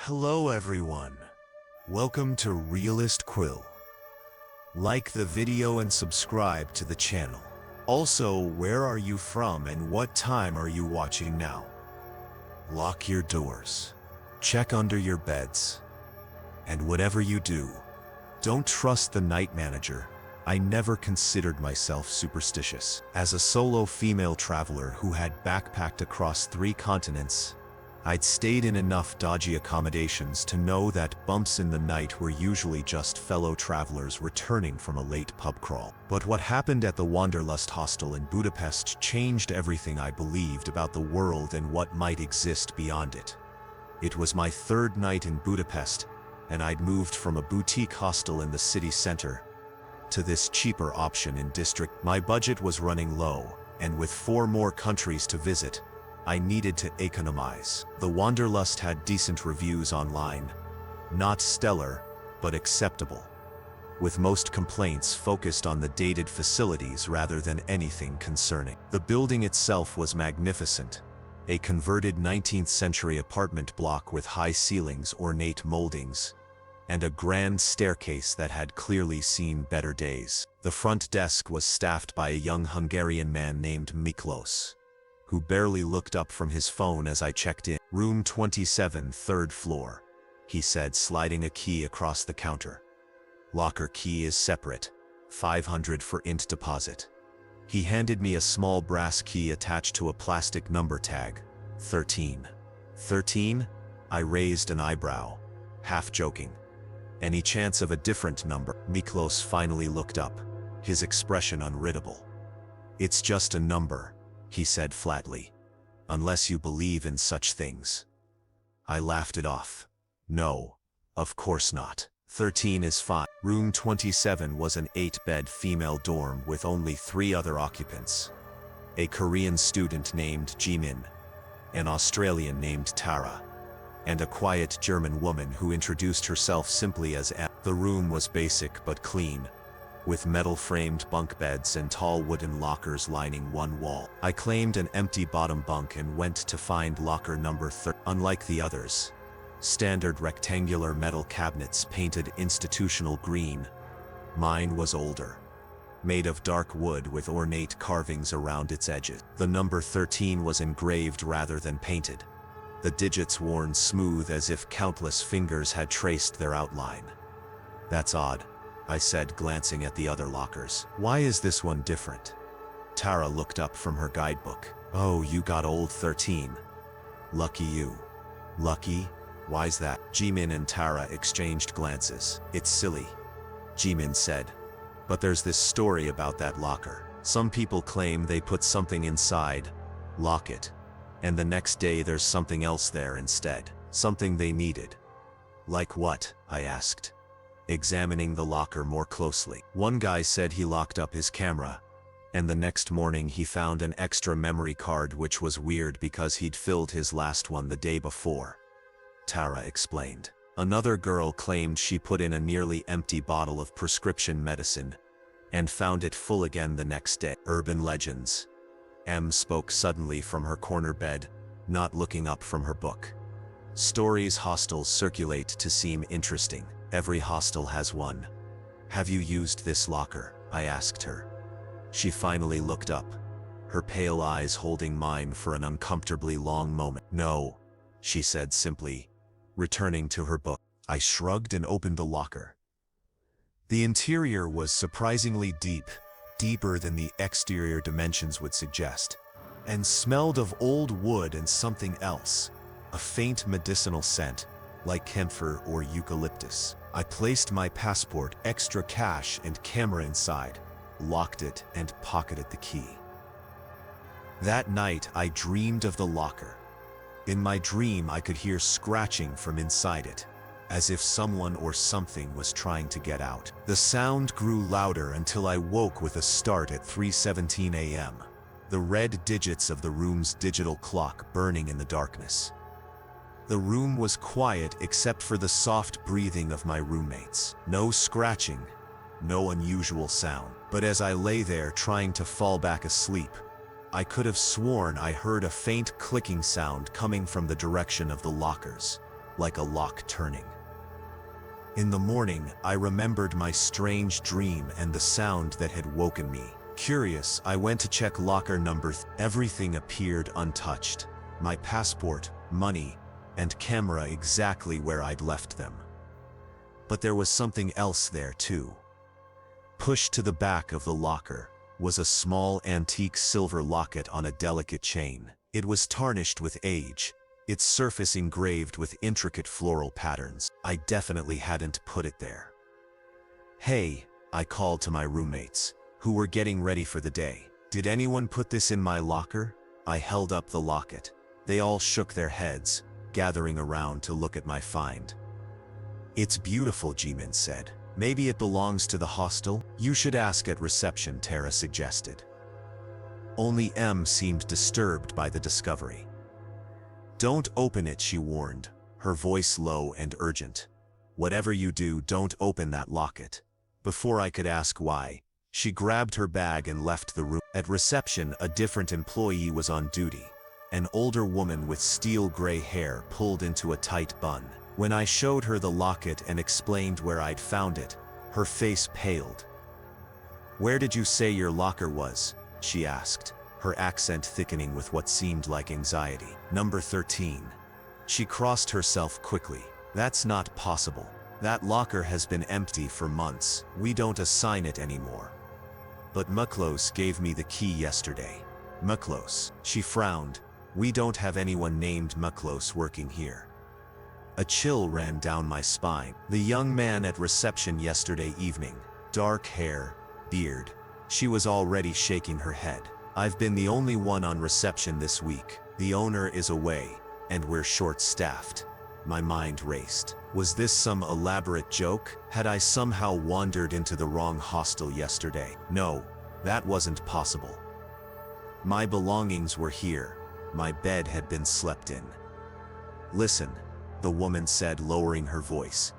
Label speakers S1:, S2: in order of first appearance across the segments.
S1: Hello everyone. Welcome to Realist Quill. Like the video and subscribe to the channel. Also, where are you from and what time are you watching now? Lock your doors. Check under your beds. And whatever you do, don't trust the night manager. I never considered myself superstitious. As a solo female traveler who had backpacked across 3 continents, I'd stayed in enough dodgy accommodations to know that bumps in the night were usually just fellow travelers returning from a late pub crawl. But what happened at the Wanderlust hostel in Budapest changed everything I believed about the world and what might exist beyond it. It was my 3rd night in Budapest, and I'd moved from a boutique hostel in the city center to this cheaper option in district. My budget was running low, and with 4 more countries to visit, I needed to economize. The Wanderlust had decent reviews online. Not stellar, but acceptable, with most complaints focused on the dated facilities rather than anything concerning. The building itself was magnificent, a converted 19th century apartment block with high ceilings, ornate moldings, and a grand staircase that had clearly seen better days. The front desk was staffed by a young Hungarian man named Miklos, who barely looked up from his phone as I checked in. "Room 27, 3rd floor," he said, sliding a key across the counter. "Locker key is separate, 500 for int deposit." He handed me a small brass key attached to a plastic number tag. 13. 13? I raised an eyebrow, half joking. "Any chance of a different number?" Miklos finally looked up, his expression unreadable. "It's just a number," he said flatly. "Unless you believe in such things." I laughed it off. "No, of course not. 13 is fine." Room 27 was an 8-bed female dorm with only 3 other occupants. A Korean student named Jimin, an Australian named Tara, and a quiet German woman who introduced herself simply as M. The room was basic but clean, with metal-framed bunk beds and tall wooden lockers lining one wall. I claimed an empty bottom bunk and went to find locker number 30. Unlike the others, standard rectangular metal cabinets painted institutional green, mine was older, made of dark wood with ornate carvings around its edges. The number 13 was engraved rather than painted, the digits worn smooth as if countless fingers had traced their outline. "That's odd," I said, glancing at the other lockers. "Why is this one different?" Tara looked up from her guidebook. "Oh, you got old 13. Lucky you." "Lucky? Why's that?" Jimin and Tara exchanged glances. "It's silly," Jimin said, "but there's this story about that locker. Some people claim they put something inside, lock it, and the next day there's something else there instead. Something they needed." "Like what?" I asked, examining the locker more closely. "One guy said he locked up his camera, and the next morning he found an extra memory card, which was weird because he'd filled his last one the day before," Tara explained. "Another girl claimed she put in a nearly empty bottle of prescription medicine and found it full again the next day." "Urban legends," M spoke suddenly from her corner bed, not looking up from her book. "Stories hostels circulate to seem interesting. Every hostel has one. Have you used this locker?" I asked her. She finally looked up, her pale eyes holding mine for an uncomfortably long moment. "No," she said simply, returning to her book. I shrugged and opened the locker. The interior was surprisingly deep, deeper than the exterior dimensions would suggest, and smelled of old wood and something else, a faint medicinal scent, like camphor or eucalyptus. I placed my passport, extra cash, and camera inside, locked it, and pocketed the key. That night, I dreamed of the locker. In my dream, I could hear scratching from inside it, as if someone or something was trying to get out. The sound grew louder until I woke with a start at 3:17 a.m., the red digits of the room's digital clock burning in the darkness. The room was quiet except for the soft breathing of my roommates. No scratching, no unusual sound. But as I lay there trying to fall back asleep, I could have sworn I heard a faint clicking sound coming from the direction of the lockers. like a lock turning. In the morning, I remembered my strange dream and the sound that had woken me. Curious, I went to check locker number 3. Everything appeared untouched. My passport, money, and camera exactly where I'd left them. But there was something else there too. Pushed to the back of the locker was a small antique silver locket on a delicate chain. It was tarnished with age, its surface engraved with intricate floral patterns. I definitely hadn't put it there. "Hey," I called to my roommates, who were getting ready for the day. "Did anyone put this in my locker?" I held up the locket. They all shook their heads, gathering around to look at my find. "It's beautiful," Jimin said. "Maybe it belongs to the hostel?" "You should ask at reception," Tara suggested. Only M seemed disturbed by the discovery. "Don't open it," she warned, her voice low and urgent. "Whatever you do, don't open that locket." Before I could ask why, she grabbed her bag and left the room. At reception, a different employee was on duty. An older woman with steel gray hair pulled into a tight bun. When I showed her the locket and explained where I'd found it, her face paled. "Where did you say your locker was?" she asked, her accent thickening with what seemed like anxiety. "Number 13. She crossed herself quickly. "That's not possible. That locker has been empty for months. We don't assign it anymore. But Miklos gave me the key yesterday." "Miklos?" She frowned. "We don't have anyone named Miklos working here." A chill ran down my spine. "The young man at reception yesterday evening. Dark hair, beard." She was already shaking her head. "I've been the only one on reception this week. The owner is away, and we're short-staffed." My mind raced. Was this some elaborate joke? Had I somehow wandered into the wrong hostel yesterday? No, that wasn't possible. My belongings were here. My bed had been slept in. "Listen," the woman said, lowering her voice.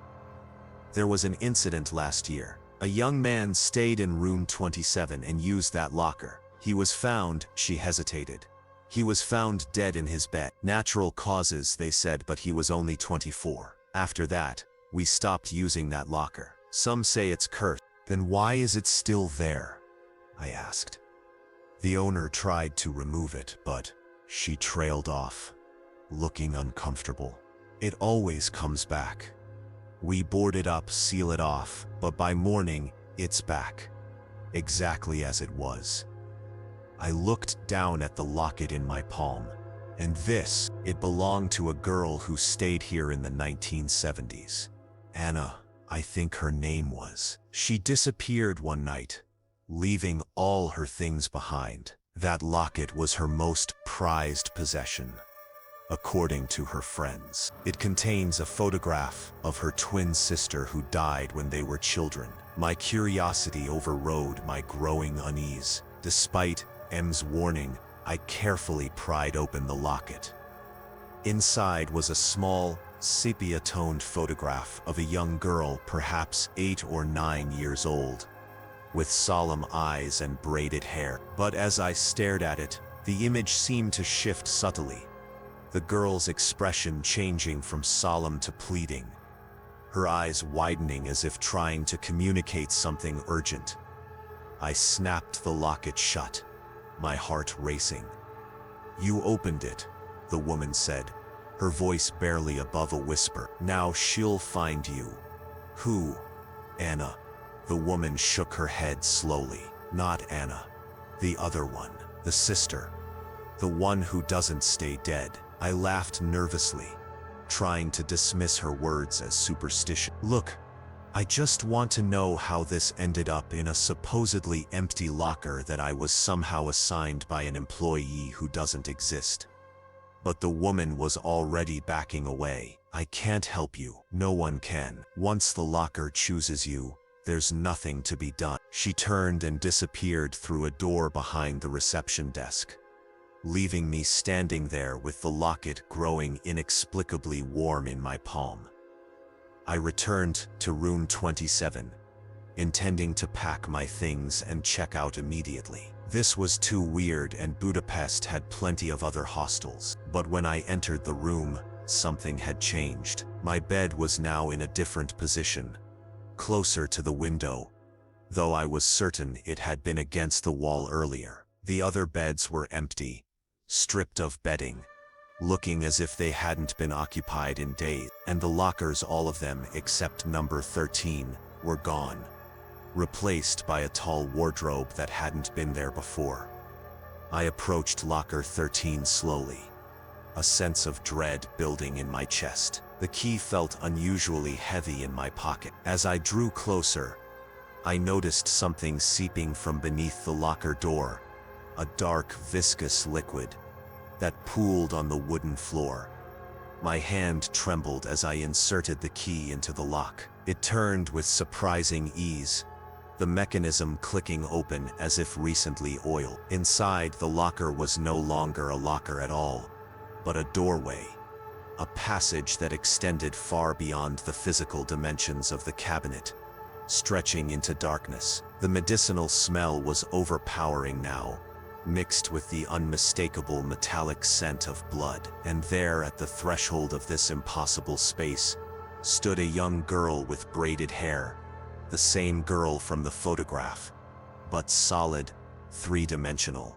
S1: "There was an incident last year. A young man stayed in room 27 and used that locker. He was found," she hesitated. "He was found dead in his bed. Natural causes, they said, but he was only 24. After that, we stopped using that locker. Some say it's cursed." "Then why is it still there?" I asked. "The owner tried to remove it, but..." She trailed off, looking uncomfortable. "It always comes back. We board it up, seal it off, but by morning, it's back. Exactly as it was." I looked down at the locket in my palm. And this, it belonged to a girl who stayed here in the 1970s. Anna, I think her name was. She disappeared one night, leaving all her things behind. That locket was her most prized possession, according to her friends. It contains a photograph of her twin sister who died when they were children. My curiosity overrode my growing unease. Despite M's warning, I carefully pried open the locket. Inside was a small, sepia-toned photograph of a young girl, perhaps 8 or 9 years old, with solemn eyes and braided hair. But as I stared at it, the image seemed to shift subtly, the girl's expression changing from solemn to pleading, her eyes widening as if trying to communicate something urgent. I snapped the locket shut, my heart racing. "You opened it," the woman said, her voice barely above a whisper. "Now she'll find you." "Who?" "Anna." The woman shook her head slowly. "Not Anna. The other one. The sister. The one who doesn't stay dead." I laughed nervously, trying to dismiss her words as superstition. "Look, I just want to know how this ended up in a supposedly empty locker that I was somehow assigned by an employee who doesn't exist." But the woman was already backing away. "I can't help you. No one can. Once the locker chooses you, there's nothing to be done." She turned and disappeared through a door behind the reception desk, leaving me standing there with the locket growing inexplicably warm in my palm. I returned to room 27, intending to pack my things and check out immediately. This was too weird, and Budapest had plenty of other hostels. But when I entered the room, something had changed. My bed was now in a different position, closer to the window, though I was certain it had been against the wall earlier. The other beds were empty, stripped of bedding, looking as if they hadn't been occupied in days, and the lockers, all of them except number 13, were gone, replaced by a tall wardrobe that hadn't been there before. I approached locker 13 slowly, a sense of dread building in my chest. The key felt unusually heavy in my pocket. As I drew closer, I noticed something seeping from beneath the locker door, a dark, viscous liquid that pooled on the wooden floor. My hand trembled as I inserted the key into the lock. It turned with surprising ease, the mechanism clicking open as if recently oiled. Inside, the locker was no longer a locker at all, but a doorway, a passage that extended far beyond the physical dimensions of the cabinet, stretching into darkness. The medicinal smell was overpowering now, mixed with the unmistakable metallic scent of blood. And there, at the threshold of this impossible space, stood a young girl with braided hair, the same girl from the photograph, but solid, three-dimensional.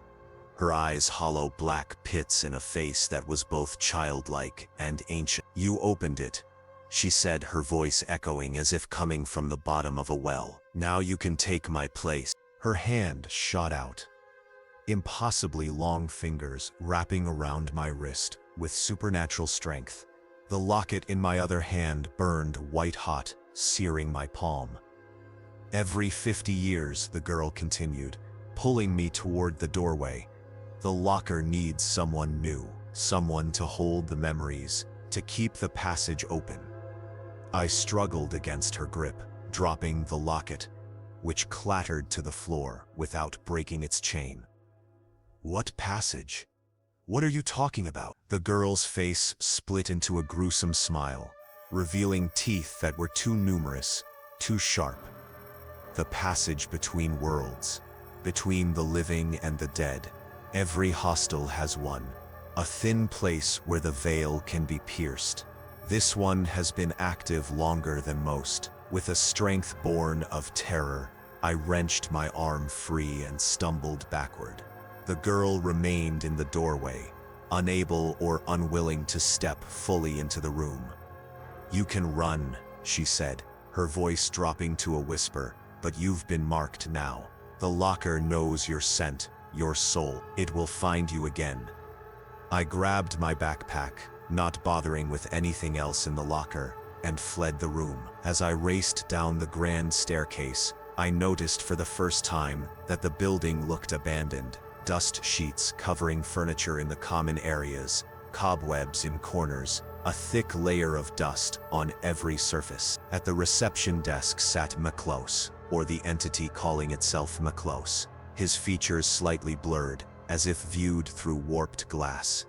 S1: Her eyes hollow black pits in a face that was both childlike and ancient. "You opened it," she said, her voice echoing as if coming from the bottom of a well. "Now you can take my place." Her hand shot out, impossibly long fingers wrapping around my wrist with supernatural strength. The locket in my other hand burned white-hot, searing my palm. "Every 50 years, the girl continued, pulling me toward the doorway, "the locker needs someone new, someone to hold the memories, to keep the passage open." I struggled against her grip, dropping the locket, which clattered to the floor without breaking its chain. "What passage? What are you talking about?" The girl's face split into a gruesome smile, revealing teeth that were too numerous, too sharp. "The passage between worlds, between the living and the dead. Every hostel has one, a thin place where the veil can be pierced. This one has been active longer than most." With a strength born of terror, I wrenched my arm free and stumbled backward. The girl remained in the doorway, unable or unwilling to step fully into the room. "You can run," she said, her voice dropping to a whisper, "but you've been marked now. The locker knows your scent, your soul. It will find you again." I grabbed my backpack, not bothering with anything else in the locker, and fled the room. As I raced down the grand staircase, I noticed for the first time that the building looked abandoned. Dust sheets covering furniture in the common areas, cobwebs in corners, a thick layer of dust on every surface. At the reception desk sat Miklos, or the entity calling itself Miklos, his features slightly blurred, as if viewed through warped glass.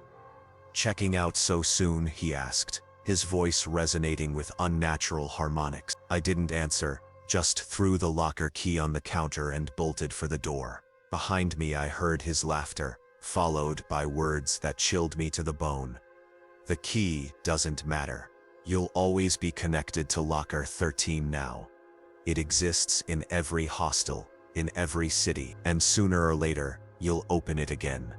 S1: "Checking out so soon?" he asked, his voice resonating with unnatural harmonics. I didn't answer, just threw the locker key on the counter and bolted for the door. Behind me I heard his laughter, followed by words that chilled me to the bone. "The key doesn't matter. You'll always be connected to locker 13 now. It exists in every hostel, in every city, and sooner or later, you'll open it again."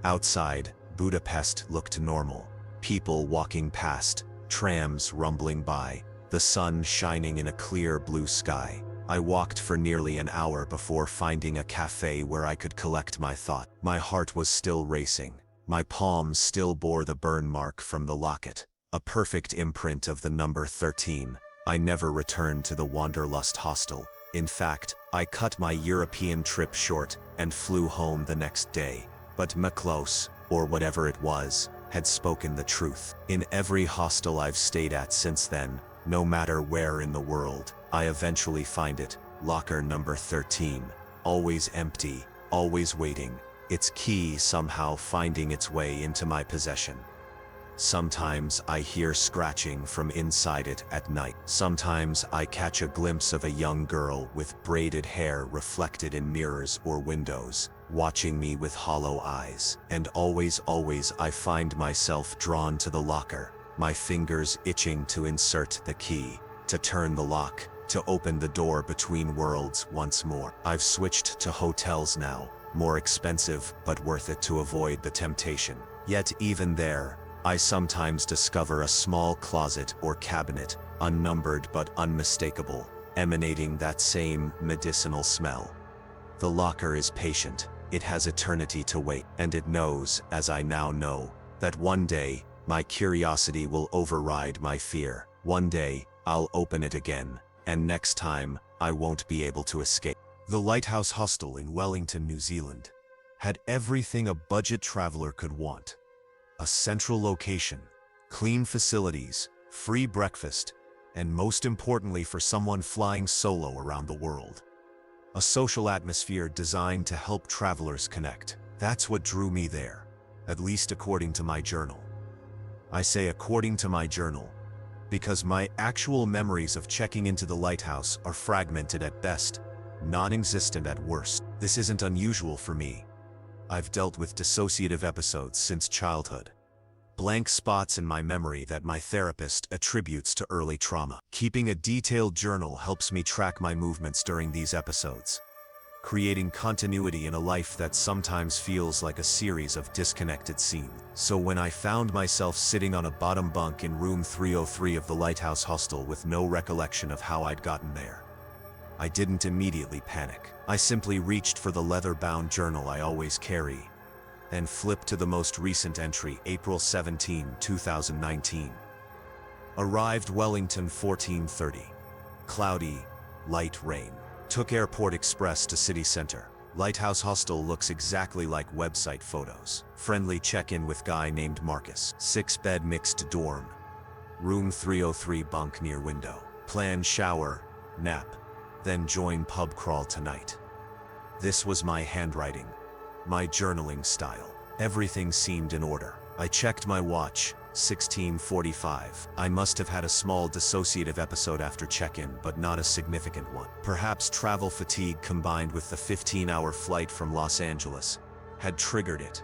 S1: Outside, Budapest looked normal. People walking past, trams rumbling by, the sun shining in a clear blue sky. I walked for nearly an hour before finding a cafe where I could collect my thought. My heart was still racing. My palm still bore the burn mark from the locket, a perfect imprint of the number 13. I never returned to the Wanderlust hostel. In fact, I cut my European trip short and flew home the next day. But Miklos, or whatever it was, had spoken the truth. In every hostel I've stayed at since then, no matter where in the world, I eventually find it, locker number 13, always empty, always waiting, its key somehow finding its way into my possession. Sometimes I hear scratching from inside it at night. Sometimes I catch a glimpse of a young girl with braided hair reflected in mirrors or windows, watching me with hollow eyes. And always I find myself drawn to the locker, my fingers itching to insert the key, to turn the lock, to open the door between worlds once more. I've switched to hotels now, more expensive but worth it to avoid the temptation. Yet even there, I sometimes discover a small closet or cabinet, unnumbered but unmistakable, emanating that same medicinal smell. The locker is patient, it has eternity to wait, and it knows, as I now know, that one day, my curiosity will override my fear. One day, I'll open it again, and next time, I won't be able to escape. The Lighthouse Hostel in Wellington, New Zealand, had everything a budget traveler could want. A central location, clean facilities, free breakfast, and most importantly for someone flying solo around the world. A social atmosphere designed to help travelers connect. That's what drew me there, at least according to my journal. I say according to my journal, because my actual memories of checking into the lighthouse are fragmented at best, non-existent at worst. This isn't unusual for me. I've dealt with dissociative episodes since childhood. Blank spots in my memory that my therapist attributes to early trauma. Keeping a detailed journal helps me track my movements during these episodes, creating continuity in a life that sometimes feels like a series of disconnected scenes. So when I found myself sitting on a bottom bunk in room 303 of the Lighthouse Hostel with no recollection of how I'd gotten there, I didn't immediately panic. I simply reached for the leather-bound journal I always carry, and flipped to the most recent entry, April 17, 2019. Arrived Wellington 14:30. Cloudy, light rain. Took Airport Express to city center. Lighthouse Hostel looks exactly like website photos. Friendly check-in with guy named Marcus. 6-bed mixed dorm. Room 303 bunk near window. Plan shower, nap, then join pub crawl tonight. This was my handwriting, my journaling style. Everything seemed in order. I checked my watch, 16:45. I must have had a small dissociative episode after check-in, but not a significant one. Perhaps travel fatigue combined with the 15-hour flight from Los Angeles had triggered it.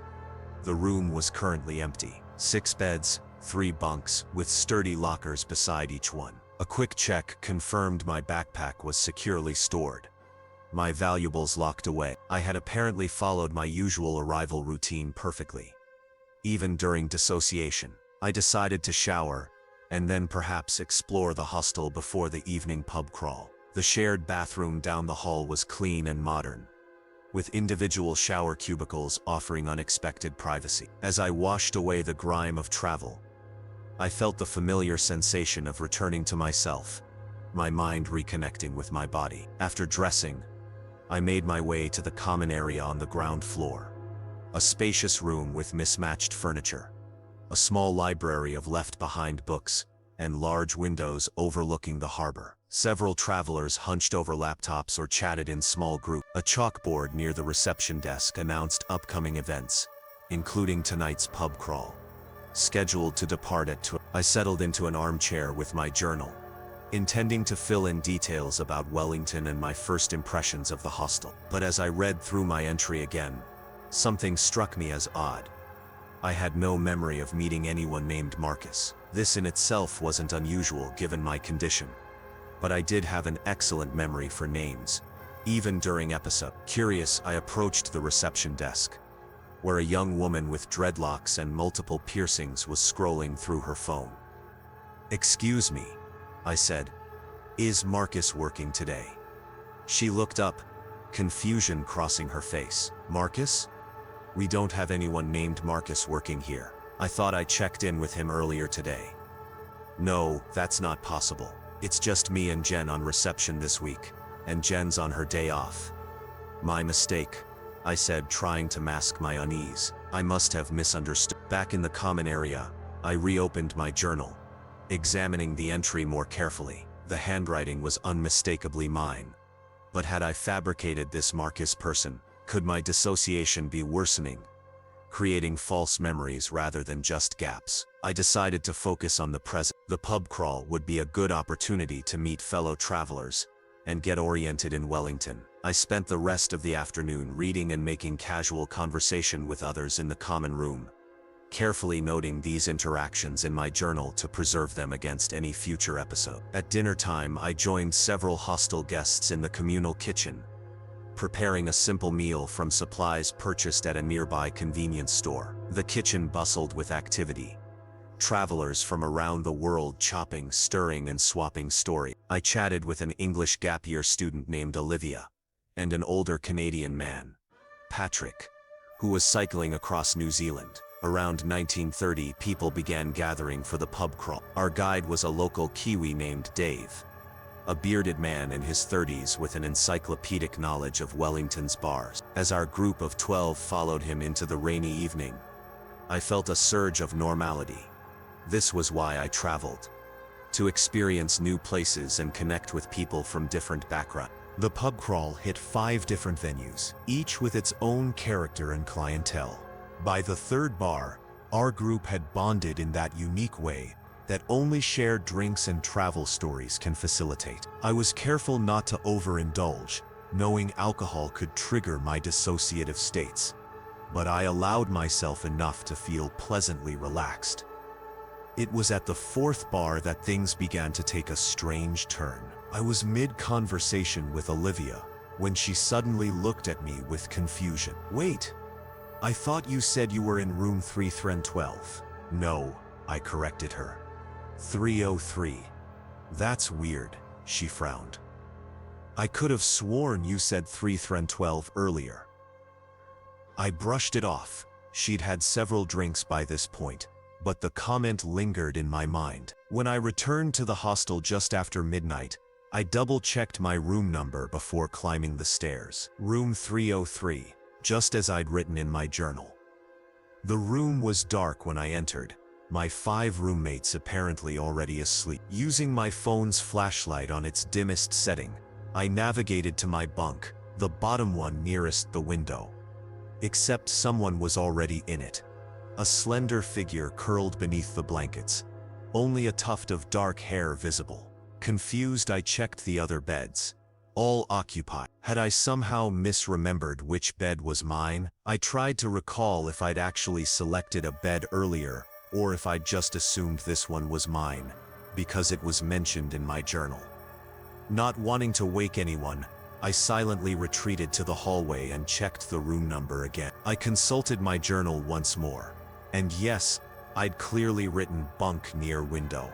S1: The room was currently empty. 6 beds, 3 bunks, with sturdy lockers beside each one. A quick check confirmed my backpack was securely stored, my valuables locked away. I had apparently followed my usual arrival routine perfectly. Even during dissociation, I decided to shower, and then perhaps explore the hostel before the evening pub crawl. The shared bathroom down the hall was clean and modern, with individual shower cubicles offering unexpected privacy. As I washed away the grime of travel, I felt the familiar sensation of returning to myself, my mind reconnecting with my body. After dressing, I made my way to the common area on the ground floor. A spacious room with mismatched furniture, a small library of left-behind books, and large windows overlooking the harbor. Several travelers hunched over laptops or chatted in small groups. A chalkboard near the reception desk announced upcoming events, including tonight's pub crawl, scheduled to depart at 2. I settled into an armchair with my journal, intending to fill in details about Wellington and my first impressions of the hostel. But as I read through my entry again, something struck me as odd. I had no memory of meeting anyone named Marcus. This in itself wasn't unusual given my condition, but I did have an excellent memory for names, even during episode. Curious, I approached the reception desk, where a young woman with dreadlocks and multiple piercings was scrolling through her phone. "Excuse me," I said. "Is Marcus working today?" She looked up, confusion crossing her face. "Marcus? We don't have anyone named Marcus working here. I thought I checked in with him earlier today." "No, that's not possible. It's just me and Jen on reception this week, and Jen's on her day off." "My mistake," I said, trying to mask my unease. "I must have misunderstood." Back in the common area, I reopened my journal, examining the entry more carefully. The handwriting was unmistakably mine. But had I fabricated this Marcus person? Could my dissociation be worsening, creating false memories rather than just gaps? I decided to focus on the present. The pub crawl would be a good opportunity to meet fellow travelers and get oriented in Wellington. I spent the rest of the afternoon reading and making casual conversation with others in the common room, carefully noting these interactions in my journal to preserve them against any future episode. At dinner time, I joined several hostel guests in the communal kitchen, preparing a simple meal from supplies purchased at a nearby convenience store. The kitchen bustled with activity. Travelers from around the world chopping, stirring, and swapping stories. I chatted with an English gap year student named Olivia, and an older Canadian man, Patrick, who was cycling across New Zealand. Around 1930, people began gathering for the pub crawl. Our guide was a local Kiwi named Dave, a bearded man in his 30s with an encyclopedic knowledge of Wellington's bars. As our group of 12 followed him into the rainy evening, I felt a surge of normality. This was why I traveled, to experience new places and connect with people from different backgrounds. The pub crawl hit 5 different venues, each with its own character and clientele. By the third bar, our group had bonded in that unique way that only shared drinks and travel stories can facilitate. I was careful not to overindulge, knowing alcohol could trigger my dissociative states, but I allowed myself enough to feel pleasantly relaxed. It was at the 4th bar that things began to take a strange turn. I was mid-conversation with Olivia when she suddenly looked at me with confusion. "Wait, I thought you said you were in room 312. "No," I corrected her. 303. "That's weird," she frowned. "I could have sworn you said 312 earlier." I brushed it off. She'd had several drinks by this point, but the comment lingered in my mind. When I returned to the hostel just after midnight, I double-checked my room number before climbing the stairs. Room 303, just as I'd written in my journal. The room was dark when I entered, my 5 roommates apparently already asleep. Using my phone's flashlight on its dimmest setting, I navigated to my bunk, the bottom one nearest the window. Except someone was already in it. A slender figure curled beneath the blankets, only a tuft of dark hair visible. Confused, I checked the other beds, all occupied. Had I somehow misremembered which bed was mine? I tried to recall if I'd actually selected a bed earlier, or if I'd just assumed this one was mine, because it was mentioned in my journal. Not wanting to wake anyone, I silently retreated to the hallway and checked the room number again. I consulted my journal once more, and yes, I'd clearly written bunk near window.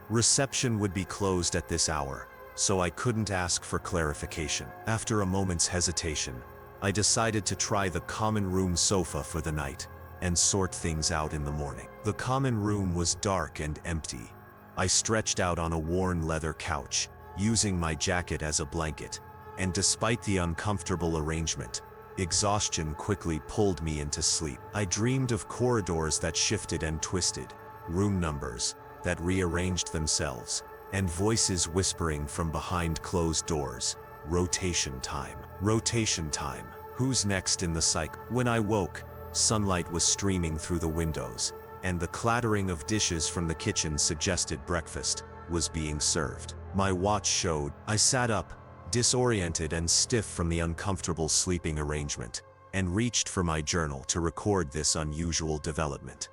S1: Reception would be closed at this hour, so I couldn't ask for clarification. After a moment's hesitation, I decided to try the common room sofa for the night, and sort things out in the morning. The common room was dark and empty. I stretched out on a worn leather couch, using my jacket as a blanket, and despite the uncomfortable arrangement, exhaustion quickly pulled me into sleep. I dreamed of corridors that shifted and twisted, room numbers that rearranged themselves, and voices whispering from behind closed doors. Rotation time. Rotation time. Who's next in the cycle? When I woke, sunlight was streaming through the windows, and the clattering of dishes from the kitchen suggested breakfast was being served. My watch showed. I sat up, disoriented and stiff from the uncomfortable sleeping arrangement, and reached for my journal to record this unusual development.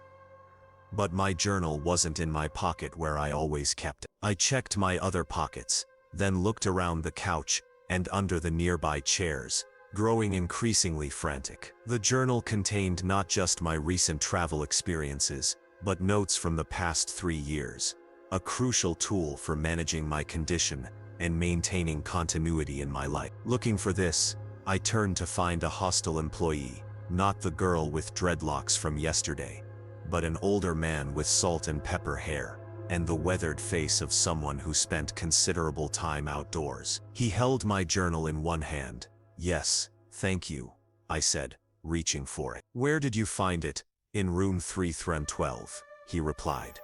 S1: But my journal wasn't in my pocket where I always kept it. I checked my other pockets, then looked around the couch and under the nearby chairs, growing increasingly frantic. The journal contained not just my recent travel experiences, but notes from the past 3 years, a crucial tool for managing my condition and maintaining continuity in my life. Looking for this, I turned to find a hostel employee, not the girl with dreadlocks from yesterday, but an older man with salt and pepper hair, and the weathered face of someone who spent considerable time outdoors. He held my journal in one hand. "Yes, thank you," I said, reaching for it. "Where did you find it?" "In room 312, he replied,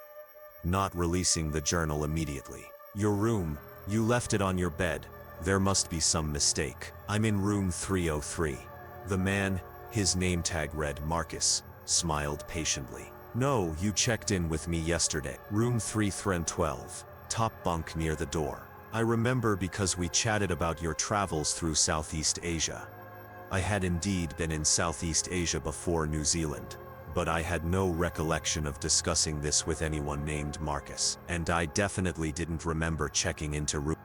S1: not releasing the journal immediately. "Your room? You left it on your bed. There must be some mistake." "I'm in room 303. The man, his name tag read Marcus, smiled patiently. "No, you checked in with me yesterday. Room 312, top bunk near the door. I remember because we chatted about your travels through Southeast Asia." I had indeed been in Southeast Asia before New Zealand, but I had no recollection of discussing this with anyone named Marcus, and I definitely didn't remember checking into room.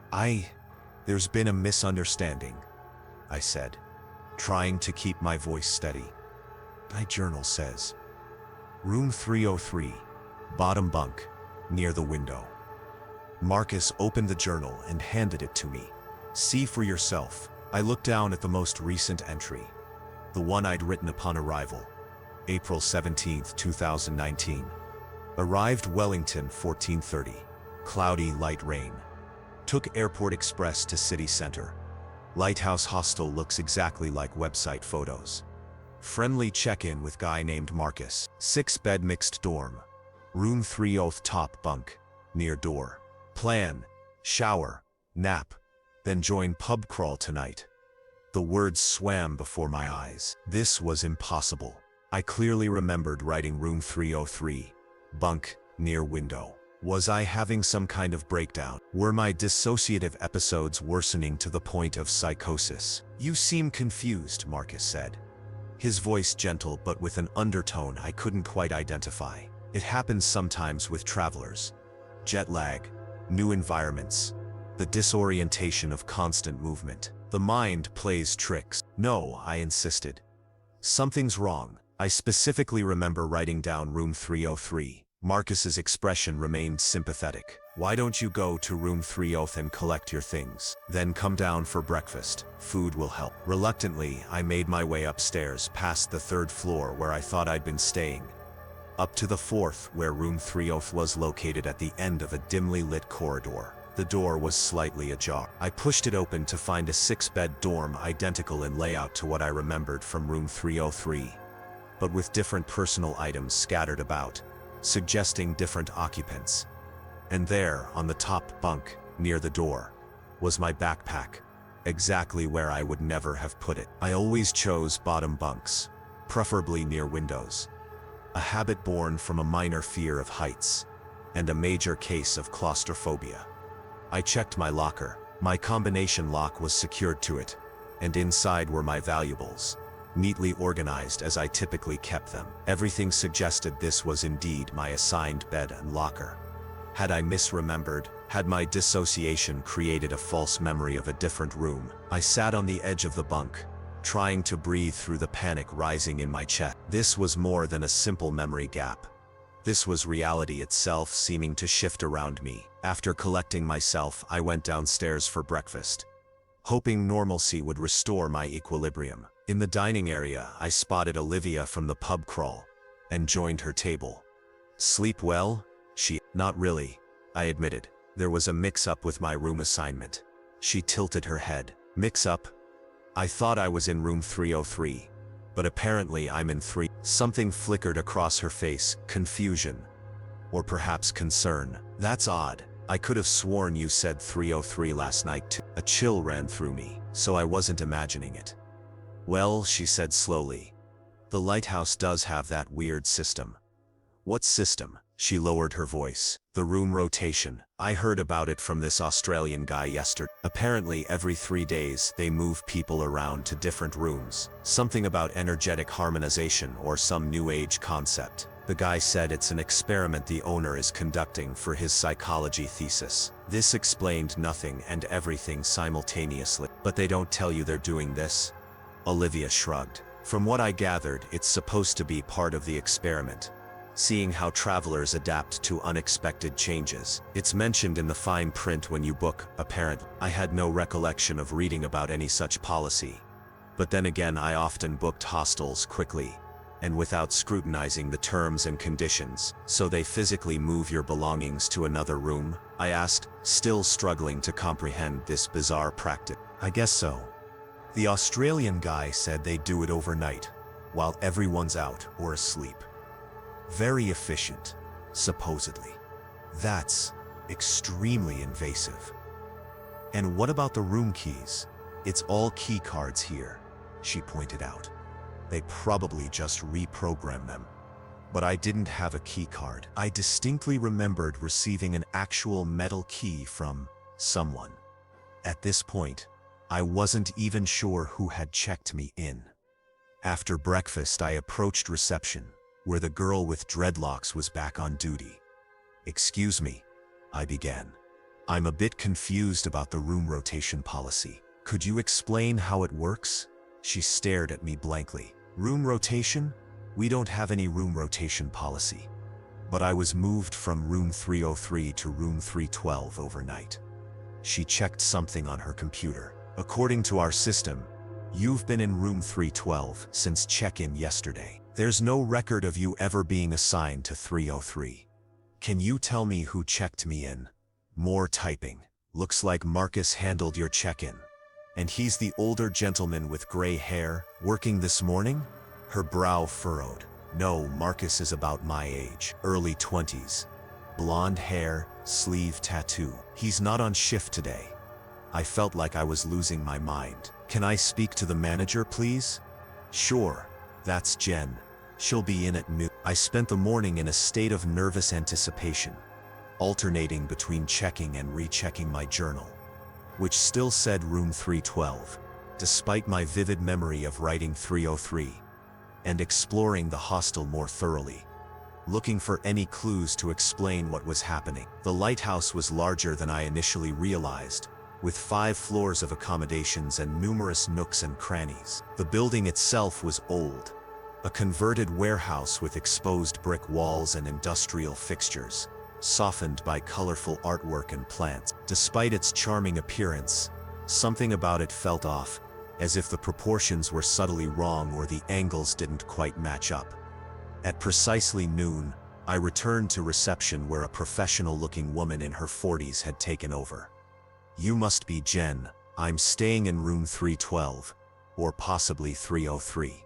S1: There's been a misunderstanding, I said, trying to keep my voice steady. My journal says, room 303, bottom bunk, near the window. Marcus opened the journal and handed it to me. See for yourself. I looked down at the most recent entry, the one I'd written upon arrival. April 17, 2019. Arrived Wellington 14:30. Cloudy, light rain. Took Airport Express to city center. Lighthouse Hostel looks exactly like website photos. Friendly check-in with guy named Marcus. 6-bed mixed dorm. Room 30 top bunk. Near door. Plan. Shower. Nap. Then join pub crawl tonight. The words swam before my eyes. This was impossible. I clearly remembered writing room 303, bunk, near window. Was I having some kind of breakdown? Were my dissociative episodes worsening to the point of psychosis? You seem confused, Marcus said. His voice gentle but with an undertone I couldn't quite identify. It happens sometimes with travelers. Jet lag, new environments, the disorientation of constant movement. The mind plays tricks. No, I insisted. Something's wrong. I specifically remember writing down room 303. Marcus's expression remained sympathetic. Why don't you go to room 30 and collect your things? Then come down for breakfast. Food will help. Reluctantly, I made my way upstairs past the 3rd floor where I thought I'd been staying, up to the 4th where room 30 was located at the end of a dimly lit corridor. The door was slightly ajar. I pushed it open to find a 6-bed dorm identical in layout to what I remembered from room 303, but with different personal items scattered about, suggesting different occupants. And there, on the top bunk, near the door, was my backpack, exactly where I would never have put it. I always chose bottom bunks, preferably near windows, a habit born from a minor fear of heights, and a major case of claustrophobia. I checked my locker. My combination lock was secured to it, and inside were my valuables, neatly organized as I typically kept them. Everything suggested this was indeed my assigned bed and locker. Had I misremembered? Had my dissociation created a false memory of a different room? I sat on the edge of the bunk, trying to breathe through the panic rising in my chest. This was more than a simple memory gap. This was reality itself seeming to shift around me. After collecting myself, I went downstairs for breakfast, hoping normalcy would restore my equilibrium. In the dining area, I spotted Olivia from the pub crawl and joined her table. Sleep well? Not really, I admitted. There was a mix-up with my room assignment. She tilted her head. Mix-up? I thought I was in room 303, but apparently I'm in 3. Something flickered across her face, confusion, or perhaps concern. That's odd. I could have sworn you said 303 last night too. A chill ran through me, so I wasn't imagining it. Well, she said slowly, the lighthouse does have that weird system. What system? She lowered her voice. The room rotation. I heard about it from this Australian guy yesterday. Apparently every 3 days they move people around to different rooms. Something about energetic harmonization or some new age concept. The guy said it's an experiment the owner is conducting for his psychology thesis. This explained nothing and everything simultaneously. But they don't tell you they're doing this? Olivia shrugged. From what I gathered, it's supposed to be part of the experiment, seeing how travelers adapt to unexpected changes. It's mentioned in the fine print when you book, apparently. I had no recollection of reading about any such policy. But then again, I often booked hostels quickly and without scrutinizing the terms and conditions. So they physically move your belongings to another room? I asked, still struggling to comprehend this bizarre practice. I guess so. The Australian guy said they do it overnight, while everyone's out or asleep. Very efficient, supposedly. That's extremely invasive. And what about the room keys? It's all key cards here, she pointed out. They probably just reprogram them. But I didn't have a key card. I distinctly remembered receiving an actual metal key from someone. At this point, I wasn't even sure who had checked me in. After breakfast, I approached reception, where the girl with dreadlocks was back on duty. "Excuse me," I began. "I'm a bit confused about the room rotation policy. Could you explain how it works?" She stared at me blankly. "Room rotation? We don't have any room rotation policy. But I was moved from room 303 to room 312 overnight." She checked something on her computer. "According to our system, you've been in room 312 since check-in yesterday. There's no record of you ever being assigned to 303. Can you tell me who checked me in?" More typing. "Looks like Marcus handled your check-in. And he's the older gentleman with gray hair, working this morning?" Her brow furrowed. "No, Marcus is about my age, early 20s. Blonde hair, sleeve tattoo. He's not on shift today." I felt like I was losing my mind. "Can I speak to the manager, please?" "Sure, that's Jen. She'll be in at noon." I spent the morning in a state of nervous anticipation, alternating between checking and rechecking my journal, which still said room 312, despite my vivid memory of writing 303, and exploring the hostel more thoroughly, looking for any clues to explain what was happening. The lighthouse was larger than I initially realized, with 5 floors of accommodations and numerous nooks and crannies. The building itself was old, a converted warehouse with exposed brick walls and industrial fixtures, softened by colorful artwork and plants. Despite its charming appearance, something about it felt off, as if the proportions were subtly wrong or the angles didn't quite match up. At precisely noon, I returned to reception where a professional-looking woman in her 40s had taken over. "You must be Jen. I'm staying in room 312, or possibly 303.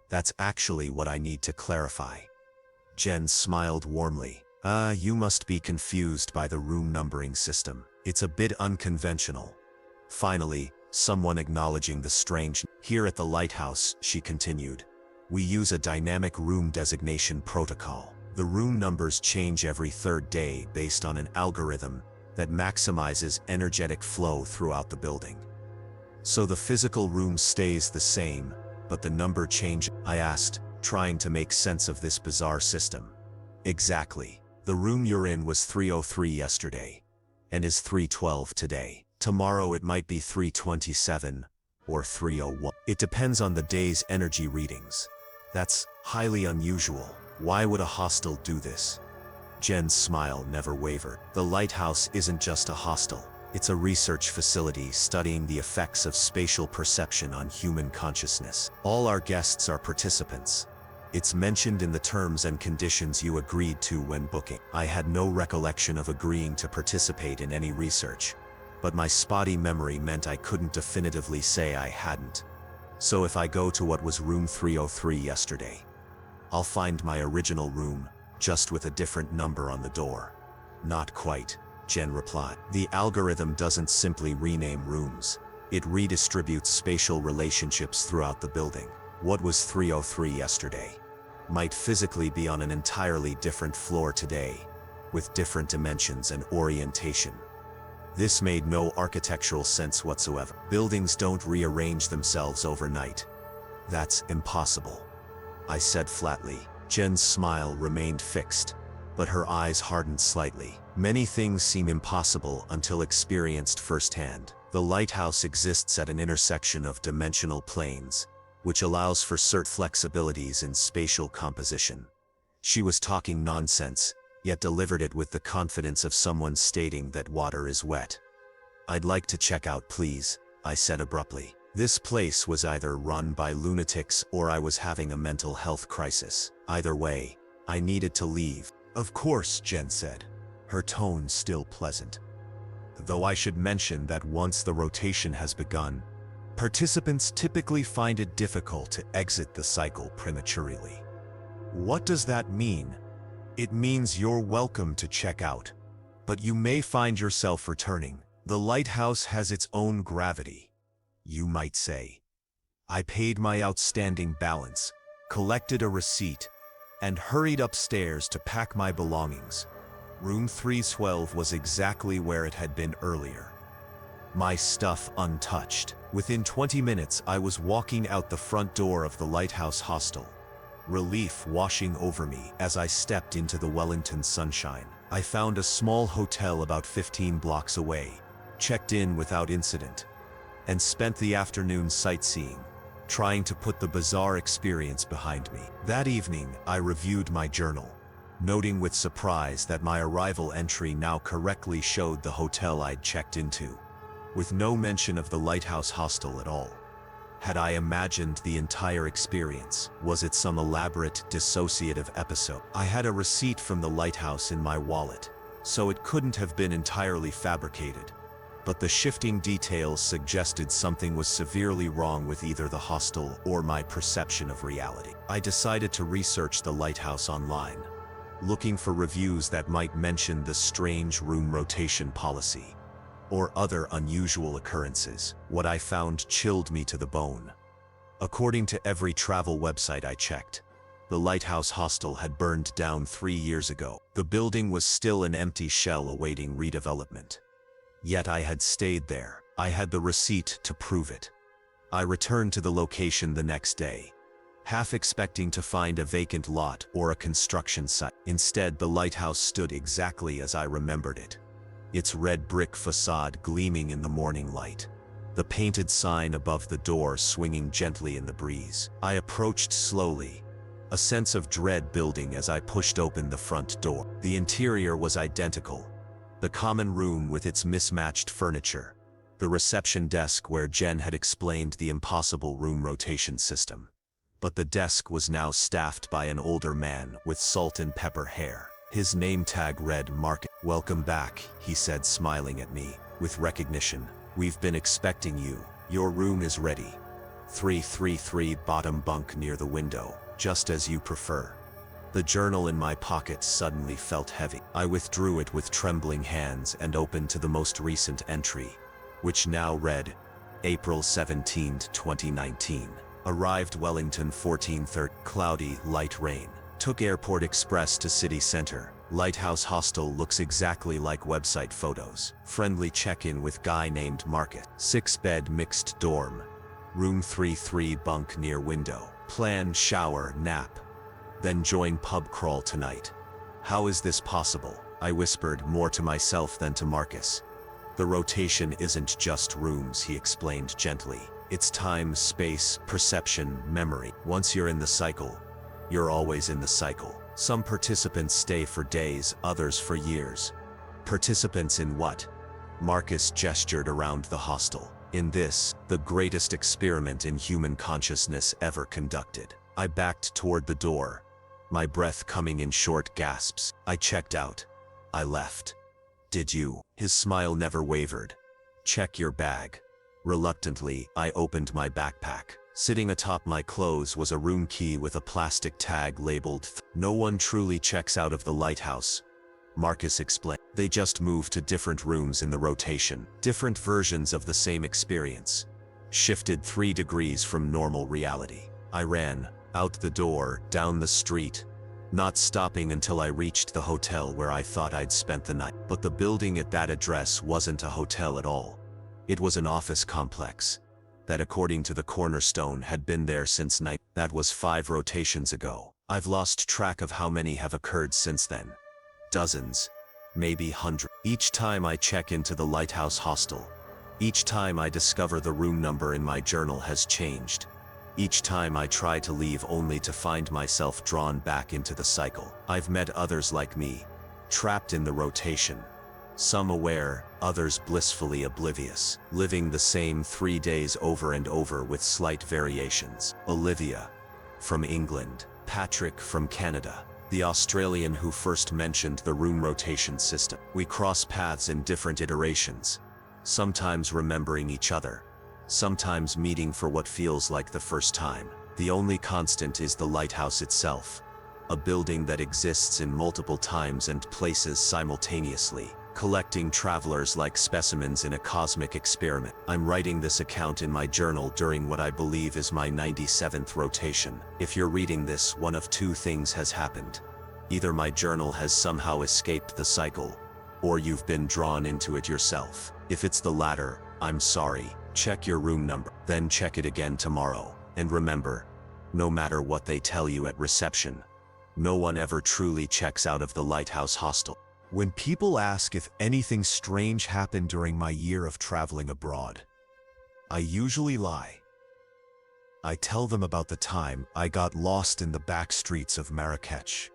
S1: That's actually what I need to clarify." Jen smiled warmly. You must be confused by the room numbering system. It's a bit unconventional." Finally, someone acknowledging the strange. "Here at the lighthouse," she continued, "we use a dynamic room designation protocol. The room numbers change every 3rd day based on an algorithm that maximizes energetic flow throughout the building. So the physical room stays the same, but the number changes." I asked, trying to make sense of this bizarre system. "Exactly. The room you're in was 303 yesterday, and is 312 today. Tomorrow it might be 327, or 301. It depends on the day's energy readings. That's highly unusual. Why would a hostel do this?" Jen's smile never wavered. "The lighthouse isn't just a hostel. It's a research facility studying the effects of spatial perception on human consciousness. All our guests are participants. It's mentioned in the terms and conditions you agreed to when booking." I had no recollection of agreeing to participate in any research, but my spotty memory meant I couldn't definitively say I hadn't. "So if I go to what was room 303 yesterday, I'll find my original room, just with a different number on the door?" "Not quite," Jen replied. "The algorithm doesn't simply rename rooms. It redistributes spatial relationships throughout the building. What was 303 yesterday might physically be on an entirely different floor today, with different dimensions and orientation." This made no architectural sense whatsoever. "Buildings don't rearrange themselves overnight. That's impossible," I said flatly. Jen's smile remained fixed, but her eyes hardened slightly. "Many things seem impossible until experienced firsthand. The lighthouse exists at an intersection of dimensional planes, which allows for certain flexibilities in spatial composition." She was talking nonsense, yet delivered it with the confidence of someone stating that water is wet. "I'd like to check out, please," I said abruptly. This place was either run by lunatics or I was having a mental health crisis. Either way, I needed to leave. "Of course," Jen said, her tone still pleasant. "Though I should mention that once the rotation has begun, participants typically find it difficult to exit the cycle prematurely." "What does that mean?" "It means you're welcome to check out, but you may find yourself returning. The lighthouse has its own gravity, you might say." I paid my outstanding balance, collected a receipt, and hurried upstairs to pack my belongings. Room 312 was exactly where it had been earlier, my stuff untouched. Within 20 minutes I was walking out the front door of the Lighthouse Hostel, relief washing over me as I stepped into the Wellington sunshine. I found a small hotel about 15 blocks away, checked in without incident, and spent the afternoon sightseeing, trying to put the bizarre experience behind me. That evening, I reviewed my journal, noting with surprise that my arrival entry now correctly showed the hotel I'd checked into, with no mention of the Lighthouse Hostel at all. Had I imagined the entire experience? Was it some elaborate, dissociative episode? I had a receipt from the lighthouse in my wallet, so it couldn't have been entirely fabricated. But the shifting details suggested something was severely wrong with either the hostel or my perception of reality. I decided to research the lighthouse online, looking for reviews that might mention the strange room rotation policy or other unusual occurrences. What I found chilled me to the bone. According to every travel website I checked, the Lighthouse Hostel had burned down 3 years ago. The building was still an empty shell awaiting redevelopment. Yet I had stayed there. I had the receipt to prove it. I returned to the location the next day, half expecting to find a vacant lot or a construction site. Instead, the lighthouse stood exactly as I remembered it, its red brick facade gleaming in the morning light, the painted sign above the door swinging gently in the breeze. I approached slowly, a sense of dread building as I pushed open the front door. The interior was identical, the common room with its mismatched furniture, the reception desk where Jen had explained the impossible room rotation system. But the desk was now staffed by an older man with salt and pepper hair. His name tag read Mark. "Welcome back," he said, smiling at me with recognition. "We've been expecting you. Your room is ready. 333 bottom bunk near the window, just as you prefer." The journal in my pocket suddenly felt heavy. I withdrew it with trembling hands and opened to the most recent entry, which now read, April 17, 2019. Arrived Wellington 14:30. Cloudy, light rain. Took Airport Express to city center. Lighthouse Hostel looks exactly like website photos. Friendly check-in with guy named Marcus. 6-bed mixed dorm. Room 33 bunk near window. Plan shower, nap. Then join pub crawl tonight. How is this possible? I whispered, more to myself than to Marcus. The rotation isn't just rooms, he explained gently. It's time, space, perception, memory. Once you're in the cycle, you're always in the cycle. Some participants stay for days, others for years. Participants in what? Marcus gestured around the hostel. In this, the greatest experiment in human consciousness ever conducted. I backed toward the door, my breath coming in short gasps. I checked out. I left. Did you? His smile never wavered. Check your bag. Reluctantly, I opened my backpack. Sitting atop my clothes was a room key with a plastic tag labeled "No one truly checks out of the lighthouse," Marcus explained. They just move to different rooms in the rotation. Different versions of the same experience. Shifted 3 degrees from normal reality. I ran, out the door, down the street, not stopping until I reached the hotel where I thought I'd spent the night. But the building at that address wasn't a hotel at all. It was an office complex that, according to the cornerstone, had been there since night. That was 5 rotations ago. I've lost track of how many have occurred since then. Dozens, maybe hundreds. Each time I check into the Lighthouse Hostel, each time I discover the room number in my journal has changed. Each time I try to leave only to find myself drawn back into the cycle. I've met others like me, trapped in the rotation. Some aware, others blissfully oblivious, living the same 3 days over and over with slight variations. Olivia, from England. Patrick, from Canada, the Australian who first mentioned the room rotation system. We cross paths in different iterations, sometimes remembering each other, sometimes meeting for what feels like the first time. The only constant is the lighthouse itself, a building that exists in multiple times and places simultaneously, collecting travelers like specimens in a cosmic experiment. I'm writing this account in my journal during what I believe is my 97th rotation. If you're reading this, one of 2 things has happened. Either my journal has somehow escaped the cycle, or you've been drawn into it yourself. If it's the latter, I'm sorry. Check your room number, then check it again tomorrow. And remember, No matter what they tell you at reception, no one ever truly checks out of the lighthouse hostel. When people ask if anything strange happened during my year of traveling abroad, I usually lie. I tell them about the time I got lost in the back streets of Marrakech,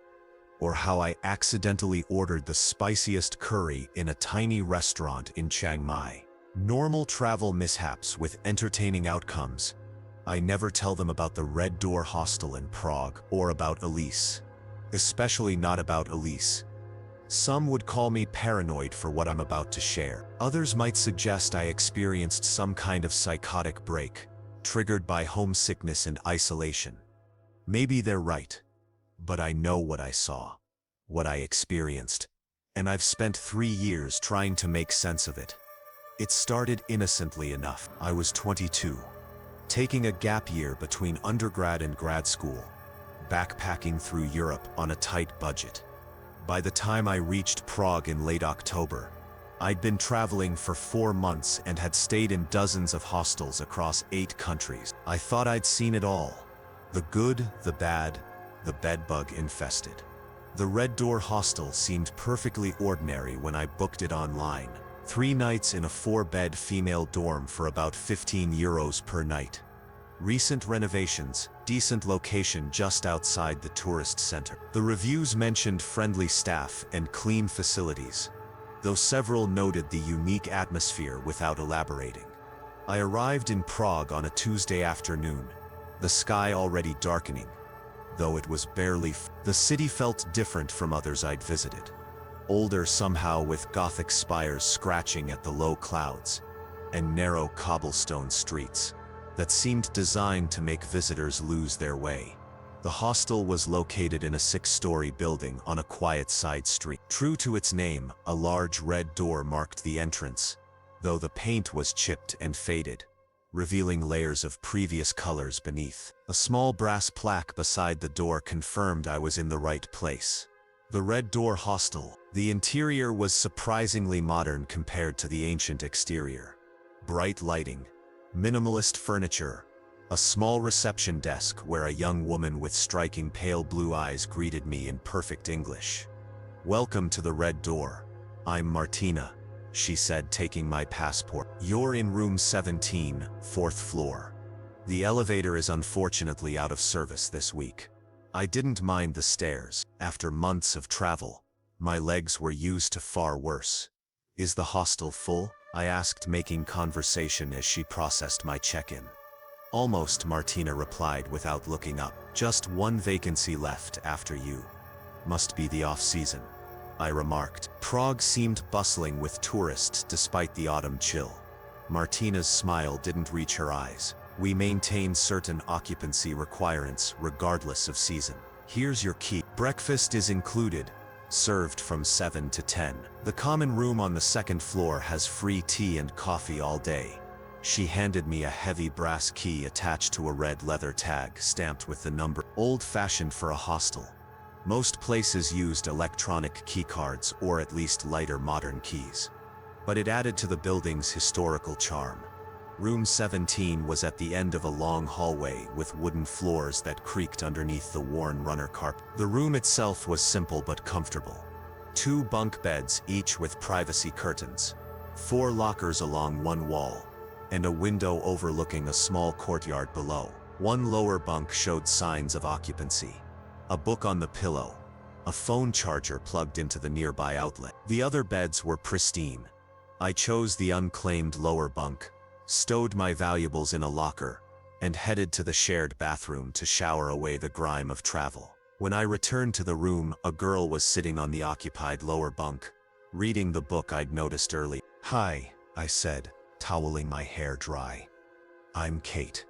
S1: or how I accidentally ordered the spiciest curry in a tiny restaurant in Chiang Mai. Normal travel mishaps with entertaining outcomes. I never tell them about the Red Door hostel in Prague or about Elise. Especially not about Elise. Some would call me paranoid for what I'm about to share. Others might suggest I experienced some kind of psychotic break, triggered by homesickness and isolation. Maybe they're right, but I know what I saw, what I experienced, and I've spent 3 years trying to make sense of it. It started innocently enough. I was 22, taking a gap year between undergrad and grad school, backpacking through Europe on a tight budget. By the time I reached Prague in late October, I'd been traveling for 4 months and had stayed in dozens of hostels across 8 countries. I thought I'd seen it all. The good, the bad, the bedbug infested. The Red Door hostel seemed perfectly ordinary when I booked it online. 3 nights in a 4-bed female dorm for about €15 per night. Recent renovations, decent location just outside the tourist center. The reviews mentioned friendly staff and clean facilities, though several noted the unique atmosphere without elaborating. I arrived in Prague on a Tuesday afternoon, the sky already darkening, though it was barely. The city felt different from others I'd visited. Older somehow, with Gothic spires scratching at the low clouds, and narrow cobblestone streets that seemed designed to make visitors lose their way. The hostel was located in a 6-story building on a quiet side street. True to its name, a large red door marked the entrance, though the paint was chipped and faded, revealing layers of previous colors beneath. A small brass plaque beside the door confirmed I was in the right place. The Red Door hostel. The interior was surprisingly modern compared to the ancient exterior. Bright lighting, minimalist furniture, a small reception desk where a young woman with striking pale blue eyes greeted me in perfect English. "Welcome to the Red Door. I'm Martina," she said, taking my passport. "You're in room 17, 4th floor. The elevator is unfortunately out of service this week." I didn't mind the stairs. After months of travel, my legs were used to far worse. "Is the hostel full?" I asked, making conversation as she processed my check-in. "Almost," Martina replied without looking up. "Just 1 vacancy left after you. Must be the off-season," I remarked. Prague seemed bustling with tourists despite the autumn chill. Martina's smile didn't reach her eyes. "We maintain certain occupancy requirements regardless of season. Here's your key. Breakfast is included, served from 7 to 10. The common room on the 2nd floor has free tea and coffee all day." She handed me a heavy brass key attached to a red leather tag stamped with the number. Old-fashioned for a hostel. Most places used electronic key cards or at least lighter modern keys. But it added to the building's historical charm. Room 17 was at the end of a long hallway with wooden floors that creaked underneath the worn runner carpet. The room itself was simple but comfortable. 2 bunk beds, each with privacy curtains, 4 lockers along one wall, and a window overlooking a small courtyard below. One lower bunk showed signs of occupancy. A book on the pillow, a phone charger plugged into the nearby outlet. The other beds were pristine. I chose the unclaimed lower bunk, stowed my valuables in a locker, and headed to the shared bathroom to shower away the grime of travel. When I returned to the room, a girl was sitting on the occupied lower bunk, reading the book I'd noticed earlier. "Hi," I said, toweling my hair dry. "I'm Kate."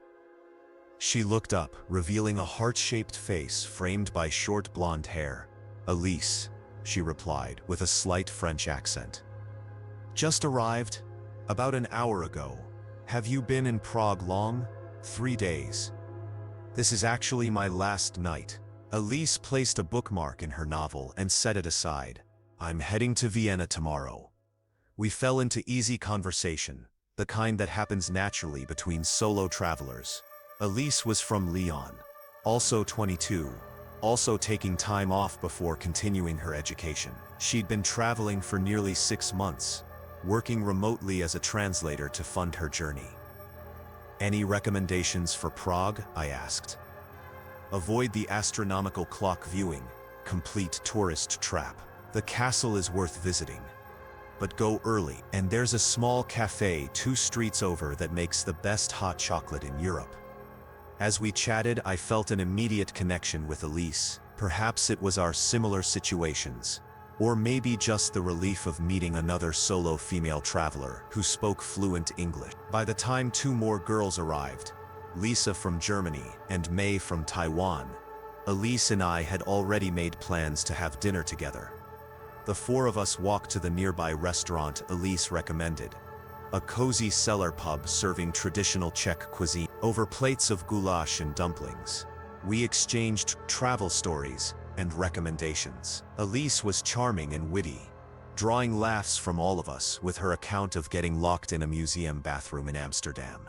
S1: She looked up, revealing a heart-shaped face framed by short blonde hair. "Elise," she replied, with a slight French accent. "Just arrived? About an hour ago. Have you been in Prague long?" 3 days. This is actually my last night." Elise placed a bookmark in her novel and set it aside. "I'm heading to Vienna tomorrow." We fell into easy conversation, the kind that happens naturally between solo travelers. Elise was from Lyon, also 22, also taking time off before continuing her education. She'd been traveling for nearly 6 months, working remotely as a translator to fund her journey. Any recommendations for Prague? I asked. Avoid the astronomical clock viewing, complete tourist trap. The castle is worth visiting, but go early, and there's a small cafe 2 streets over that makes the best hot chocolate in Europe. As we chatted, I felt an immediate connection with Elise. Perhaps it was our similar situations, or maybe just the relief of meeting another solo female traveler who spoke fluent English. By the time 2 more girls arrived, Lisa from Germany and May from Taiwan, Elise and I had already made plans to have dinner together. The 4 of us walked to the nearby restaurant Elise recommended, a cozy cellar pub serving traditional Czech cuisine over plates of goulash and dumplings. We exchanged travel stories and recommendations. Elise was charming and witty, drawing laughs from all of us with her account of getting locked in a museum bathroom in Amsterdam.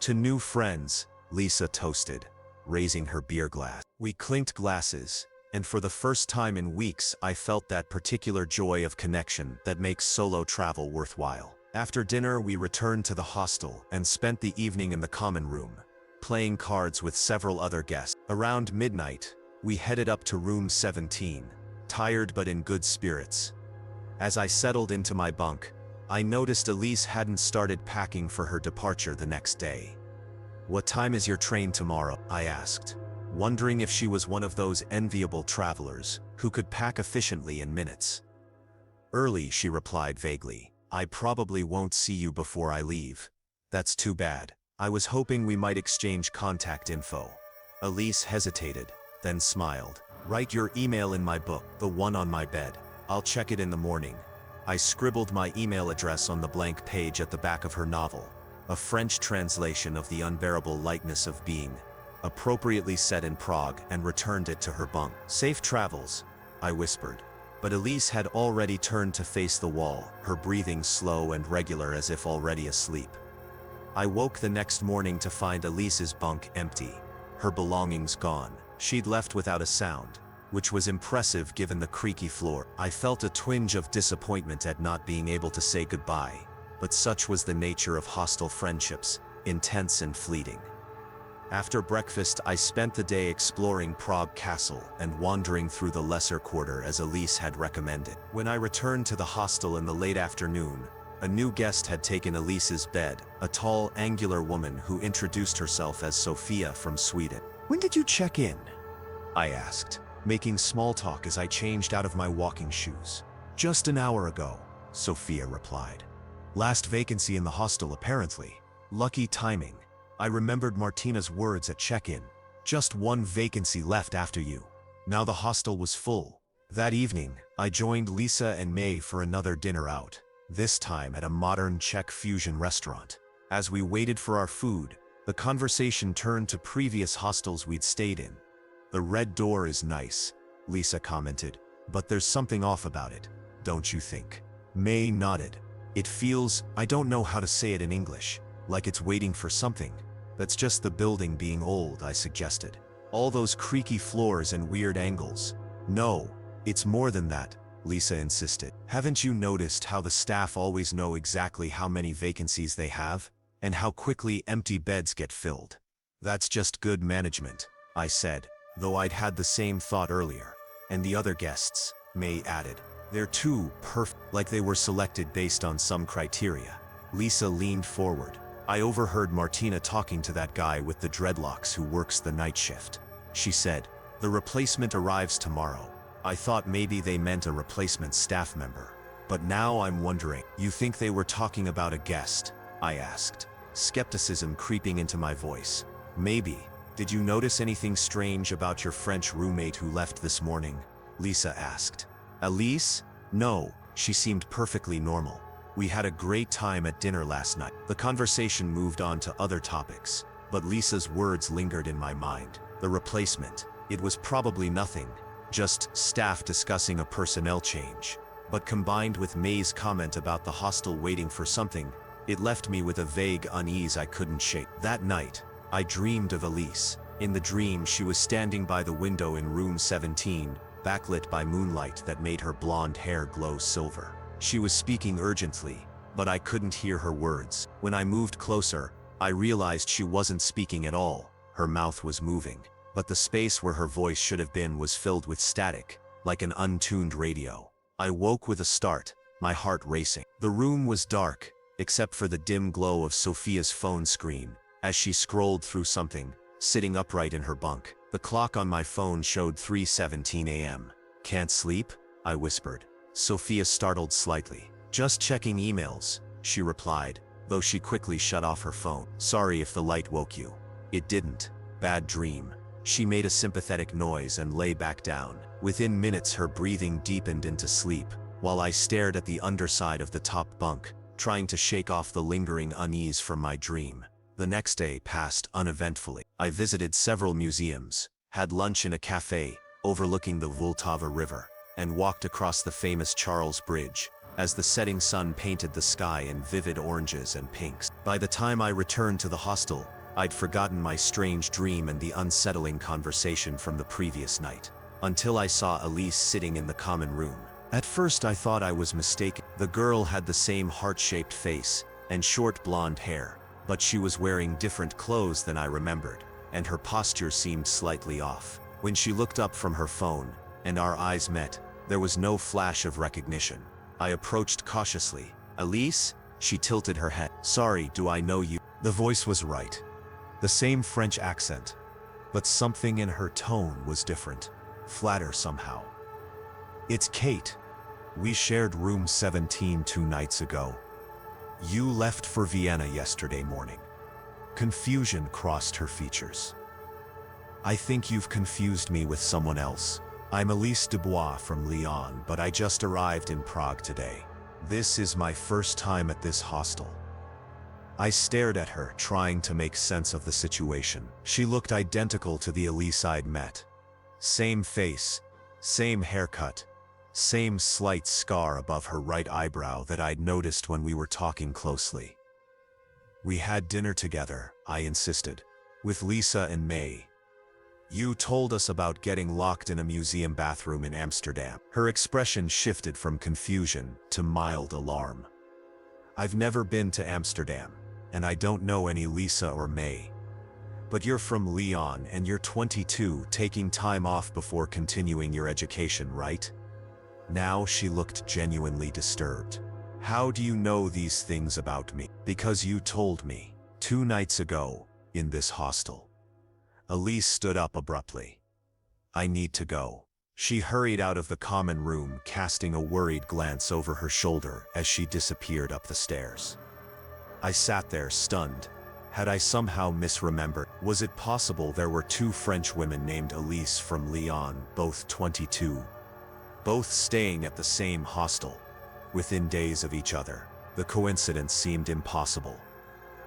S1: To new friends, Lisa toasted, raising her beer glass. We clinked glasses, and for the first time in weeks I felt that particular joy of connection that makes solo travel worthwhile. After dinner, we returned to the hostel and spent the evening in the common room, playing cards with several other guests. Around midnight, we headed up to room 17, tired but in good spirits. As I settled into my bunk, I noticed Elise hadn't started packing for her departure the next day. "What time is your train tomorrow?" I asked, wondering if she was one of those enviable travelers who could pack efficiently in minutes. "Early," she replied vaguely. "I probably won't see you before I leave." "That's too bad. I was hoping we might exchange contact info." Elise hesitated, then smiled. "Write your email in my book, the one on my bed. I'll check it in the morning." I scribbled my email address on the blank page at the back of her novel, a French translation of The Unbearable Lightness of Being, appropriately set in Prague, and returned it to her bunk. "Safe travels," I whispered. But Elise had already turned to face the wall, her breathing slow and regular as if already asleep. I woke the next morning to find Elise's bunk empty, her belongings gone. She'd left without a sound, which was impressive given the creaky floor. I felt a twinge of disappointment at not being able to say goodbye, but such was the nature of hostel friendships, intense and fleeting. After breakfast, I spent the day exploring Prague Castle and wandering through the lesser quarter as Elise had recommended. When I returned to the hostel in the late afternoon, a new guest had taken Elise's bed, a tall, angular woman who introduced herself as Sophia from Sweden. "When did you check in?" I asked, making small talk as I changed out of my walking shoes. "Just an hour ago," Sophia replied. "Last vacancy in the hostel apparently. Lucky timing. I remembered Martina's words at check-in. Just one vacancy left after you." Now the hostel was full. That evening, I joined Lisa and May for another dinner out, this time at a modern Czech fusion restaurant. As we waited for our food, the conversation turned to previous hostels we'd stayed in. "The red door is nice," Lisa commented, "but there's something off about it, don't you think?" May nodded. "It feels, I don't know how to say it in English, like it's waiting for something." "That's just the building being old," I suggested. "All those creaky floors and weird angles." "No, it's more than that," Lisa insisted. "Haven't you noticed how the staff always know exactly how many vacancies they have, and how quickly empty beds get filled?" "That's just good management," I said, though I'd had the same thought earlier. "And the other guests," May added. "They're too perfect, like they were selected based on some criteria." Lisa leaned forward. "I overheard Martina talking to that guy with the dreadlocks who works the night shift. She said, the replacement arrives tomorrow." I thought maybe they meant a replacement staff member. But now I'm wondering, "You think they were talking about a guest?" I asked, skepticism creeping into my voice. "Maybe. Did you notice anything strange about your French roommate who left this morning?" Lisa asked. "Elise? No, she seemed perfectly normal. We had a great time at dinner last night." The conversation moved on to other topics, but Lisa's words lingered in my mind. The replacement. It was probably nothing, just staff discussing a personnel change. But combined with May's comment about the hostel waiting for something, it left me with a vague unease I couldn't shake. That night, I dreamed of Elise. In the dream, she was standing by the window in room 17, backlit by moonlight that made her blonde hair glow silver. She was speaking urgently, but I couldn't hear her words. When I moved closer, I realized she wasn't speaking at all. Her mouth was moving, but the space where her voice should have been was filled with static, like an untuned radio. I woke with a start, my heart racing. The room was dark, except for the dim glow of Sophia's phone screen, as she scrolled through something, sitting upright in her bunk. The clock on my phone showed 3:17 a.m. "Can't sleep?" I whispered. Sophia startled slightly. "Just checking emails," she replied, though she quickly shut off her phone. "Sorry if the light woke you." "It didn't. Bad dream." She made a sympathetic noise and lay back down. Within minutes, her breathing deepened into sleep, while I stared at the underside of the top bunk, trying to shake off the lingering unease from my dream. The next day passed uneventfully. I visited several museums, had lunch in a cafe overlooking the Vltava River, and walked across the famous Charles Bridge, as the setting sun painted the sky in vivid oranges and pinks. By the time I returned to the hostel, I'd forgotten my strange dream and the unsettling conversation from the previous night, until I saw Elise sitting in the common room. At first I thought I was mistaken. The girl had the same heart-shaped face and short blonde hair, but she was wearing different clothes than I remembered, and her posture seemed slightly off. When she looked up from her phone, and our eyes met, there was no flash of recognition. I approached cautiously. "Elise?" She tilted her head. "Sorry, do I know you?" The voice was right. The same French accent, but something in her tone was different, flatter somehow. "It's Kate. We shared room 17 2 nights ago. You left for Vienna yesterday morning." Confusion crossed her features. "I think you've confused me with someone else. I'm Elise Dubois from Lyon, but I just arrived in Prague today. This is my first time at this hostel." I stared at her, trying to make sense of the situation. She looked identical to the Elise I'd met. Same face, same haircut, same slight scar above her right eyebrow that I'd noticed when we were talking closely. "We had dinner together," I insisted, "with Lisa and May. You told us about getting locked in a museum bathroom in Amsterdam." Her expression shifted from confusion to mild alarm. "I've never been to Amsterdam, and I don't know any Lisa or May. But you're from Lyon and you're 22, taking time off before continuing your education, right?" Now she looked genuinely disturbed. "How do you know these things about me?" "Because you told me 2 nights ago, in this hostel." Elise stood up abruptly. "I need to go." She hurried out of the common room, casting a worried glance over her shoulder as she disappeared up the stairs. I sat there, stunned. Had I somehow misremembered? Was it possible there were 2 French women named Elise from Lyon, both 22? Both staying at the same hostel, within days of each other. The coincidence seemed impossible.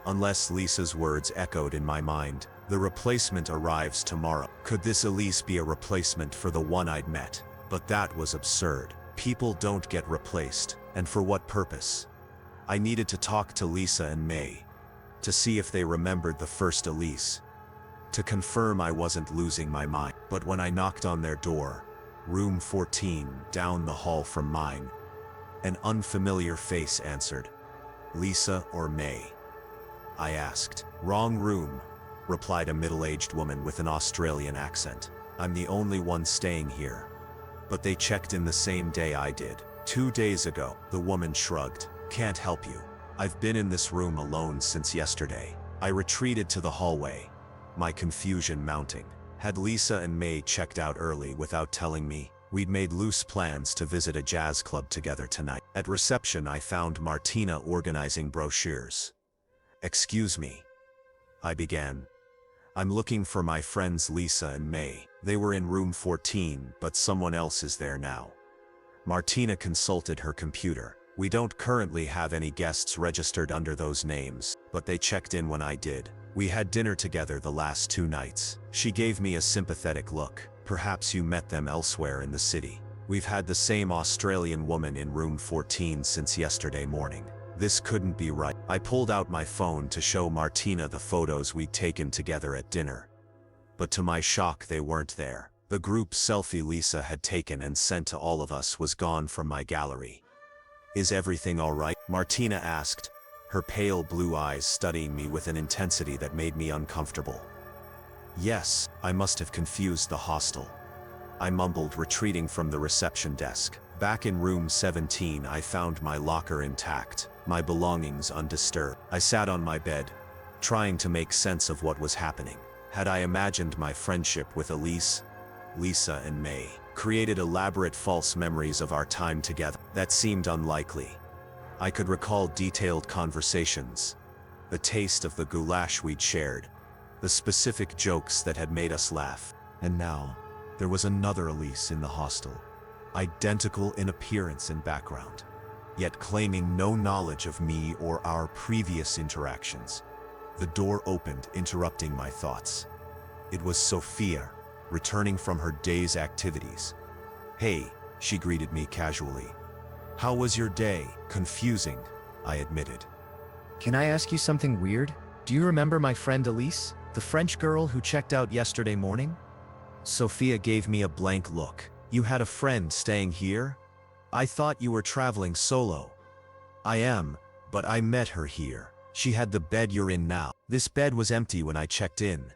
S1: Unless Lisa's words echoed in my mind, "The replacement arrives tomorrow." Could this Elise be a replacement for the one I'd met? But that was absurd. People don't get replaced, and for what purpose? I needed to talk to Lisa and May, to see if they remembered the first Elise, to confirm I wasn't losing my mind. But when I knocked on their door, room 14, down the hall from mine, an unfamiliar face answered. "Lisa or May?" I asked. "Wrong room," replied a middle-aged woman with an Australian accent. "I'm the only one staying here. But they checked in the same day I did. 2 days ago." The woman shrugged. "Can't help you. I've been in this room alone since yesterday." I retreated to the hallway, my confusion mounting. Had Lisa and May checked out early without telling me? We'd made loose plans to visit a jazz club together tonight. At reception, I found Martina organizing brochures. "Excuse me," I began. "I'm looking for my friends Lisa and May. They were in room 14, but someone else is there now." Martina consulted her computer. "We don't currently have any guests registered under those names, but they checked in when I did. We had dinner together the last 2 nights." She gave me a sympathetic look. "Perhaps you met them elsewhere in the city. We've had the same Australian woman in room 14 since yesterday morning. This couldn't be right." I pulled out my phone to show Martina the photos we'd taken together at dinner. but to my shock they weren't there. The group selfie Lisa had taken and sent to all of us was gone from my gallery. "Is everything all right?" Martina asked, her pale blue eyes studying me with an intensity that made me uncomfortable. "Yes, I must have confused the hostel," I mumbled, retreating from the reception desk. Back in room 17, I found my locker intact, my belongings undisturbed. I sat on my bed, trying to make sense of what was happening. Had I imagined my friendship with Elise, Lisa, and May, created elaborate false memories of our time together? That seemed unlikely. I could recall detailed conversations, the taste of the goulash we'd shared, the specific jokes that had made us laugh. And now, there was another Elise in the hostel, identical in appearance and background, yet claiming no knowledge of me or our previous interactions. The door opened, interrupting my thoughts. It was Sophia, returning from her day's activities. "Hey," she greeted me casually. "How was your day?" "Confusing," I admitted.
S2: Can I ask you something weird? Do you remember my friend Elise, the French girl who checked out yesterday morning?
S1: Sophia gave me a blank look. "You had a friend staying here? I thought you were traveling solo." "I am, but I met her here. She had the bed you're in now." "This bed was empty when I checked in,"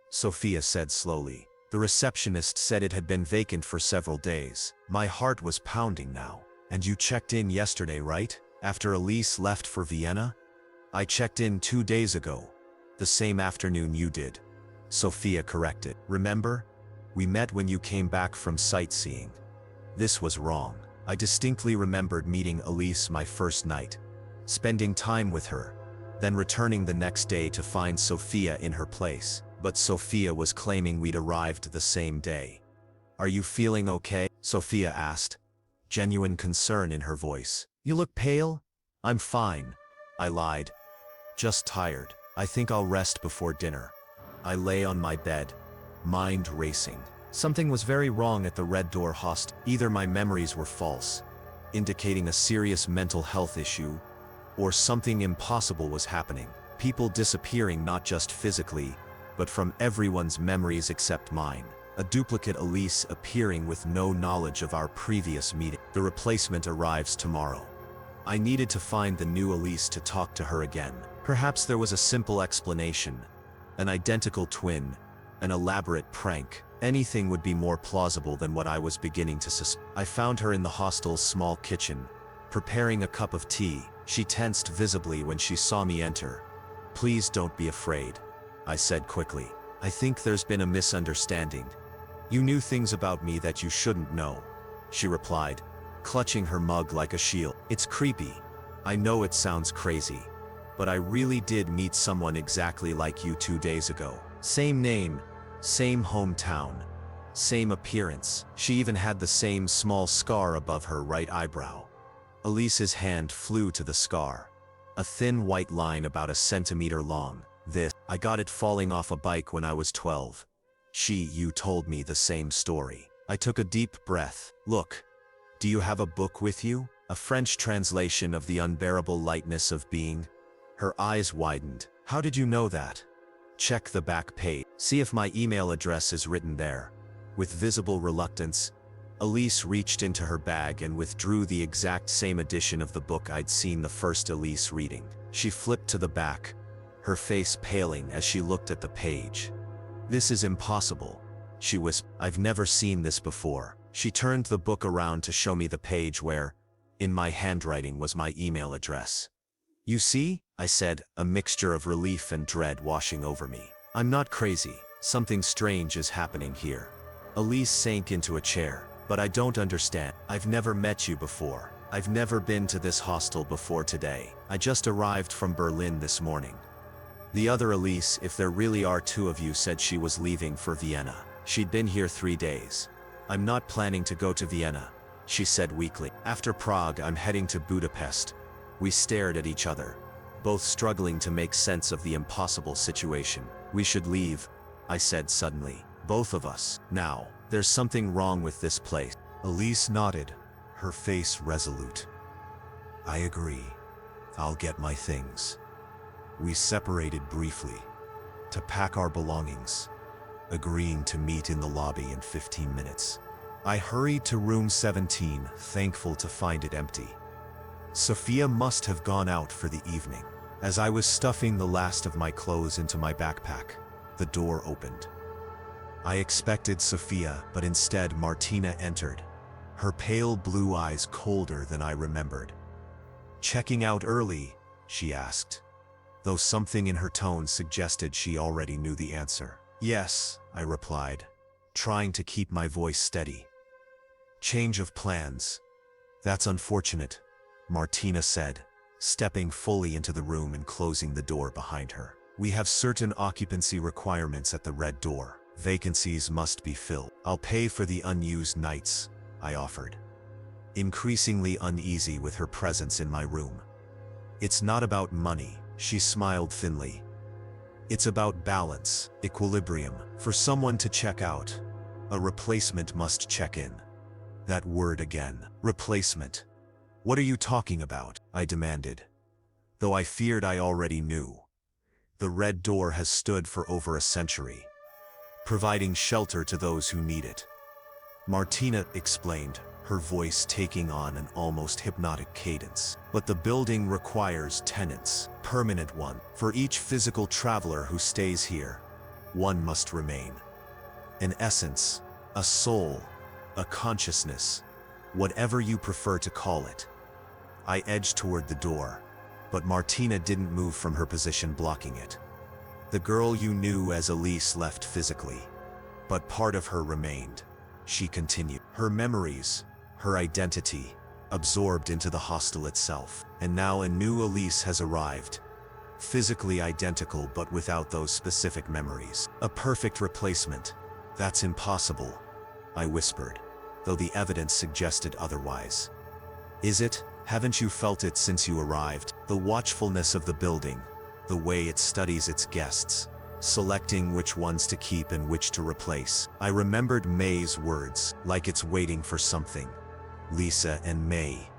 S1: Sophia said slowly. "The receptionist said it had been vacant for several days." My heart was pounding now. "And you checked in yesterday, right? After Elise left for Vienna?" "I checked in 2 days ago. The same afternoon you did," Sophia corrected. "Remember? We met when you came back from sightseeing." This was wrong. I distinctly remembered meeting Elise my first night, spending time with her, then returning the next day to find Sophia in her place. But Sophia was claiming we'd arrived the same day. "Are you feeling okay?" Sophia asked, genuine concern in her voice. "You look pale." "I'm fine," I lied. "Just tired. I think I'll rest before dinner." I lay on my bed, mind racing. Something was very wrong at the Red Door hostel. Either my memories were false, indicating a serious mental health issue, or something impossible was happening. People disappearing not just physically, but from everyone's memories except mine. A duplicate Elise appearing with no knowledge of our previous meeting. The replacement arrives tomorrow. I needed to find the new Elise to talk to her again. Perhaps there was a simple explanation. An identical twin, an elaborate prank. Anything would be more plausible than what I was beginning to suspect. I found her in the hostel's small kitchen, preparing a cup of tea. She tensed visibly when she saw me enter. "Please don't be afraid," I said quickly. "I think there's been a misunderstanding. You knew things about me that you shouldn't know," she replied, clutching her mug like a shield. "It's creepy. I know it sounds crazy, but I really did meet someone exactly like you 2 days ago. Same name, same hometown, same appearance. She even had the same small scar above her right eyebrow." Elise's hand flew to the scar, a thin white line about a centimeter long. "I got it falling off a bike when I was 12. You told me the same story." I took a deep breath. "Look, do you have a book with you? A French translation of The Unbearable Lightness of Being?" Her eyes widened. "How did you know that?" "Check the back page. See if my email address is written there." With visible reluctance, Elise reached into her bag and withdrew the exact same edition of the book I'd seen the first Elise reading. She flipped to the back, her face paling as she looked at the page. "This is impossible," she whispered. "I've never seen this before." She turned the book around to show me the page where, in my handwriting, was my email address. "You see?" I said, a mixture of relief and dread washing over me. "I'm not crazy. Something strange is happening here." Elise sank into a chair. "But I don't understand. I've never met you before. I've never been to this hostel before today. I just arrived from Berlin this morning." The other Elise, if there really are 2 of you, said she was leaving for Vienna. She'd been here 3 days. "I'm not planning to go to Vienna," she said weakly. "After Prague, I'm heading to Budapest." We stared at each other, both struggling to make sense of the impossible situation. "We should leave," I said suddenly. "Both of us. Now. There's something wrong with this place." Elise nodded, her face resolute. "I agree. I'll get my things." We separated briefly, to pack our belongings, agreeing to meet in the lobby in 15 minutes. I hurried to room 17, thankful to find it empty. Sophia must have gone out for the evening. As I was stuffing the last of my clothes into my backpack, the door opened. I expected Sophia, but instead Martina entered, her pale blue eyes colder than I remembered. "Checking out early?" she asked, though something in her tone suggested she already knew the answer. "Yes," I replied, trying to keep my voice steady. "Change of plans. That's unfortunate," Martina said, stepping fully into the room and closing the door behind her. "We have certain occupancy requirements at the red door. Vacancies must be filled. I'll pay for the unused nights," I offered, increasingly uneasy with her presence in my room. "It's not about money," she smiled thinly. "It's about balance, equilibrium. For someone to check out, a replacement must check in." That word again. Replacement. "What are you talking about?" I demanded, though I feared I already knew. The red door has stood for over a century, providing shelter to those who need it. Martina explained, her voice taking on an almost hypnotic cadence. "But the building requires tenants, permanent one. For each physical traveler who stays here, one must remain. An essence, a soul, a consciousness, whatever you prefer to call it." I edged toward the door, but Martina didn't move from her position blocking it. "The girl you knew as Elise left physically, but part of her remained," she continued. "Her memories, her identity, absorbed into the hostel itself. And now a new Elise has arrived, physically identical but without those specific memories. A perfect replacement. That's impossible," I whispered, though the evidence suggested otherwise. "Is it? Haven't you felt it since you arrived? The watchfulness of the building, the way it studies its guests, selecting which ones to keep and which to replace." I remembered May's words, "like it's waiting for something." Lisa and May,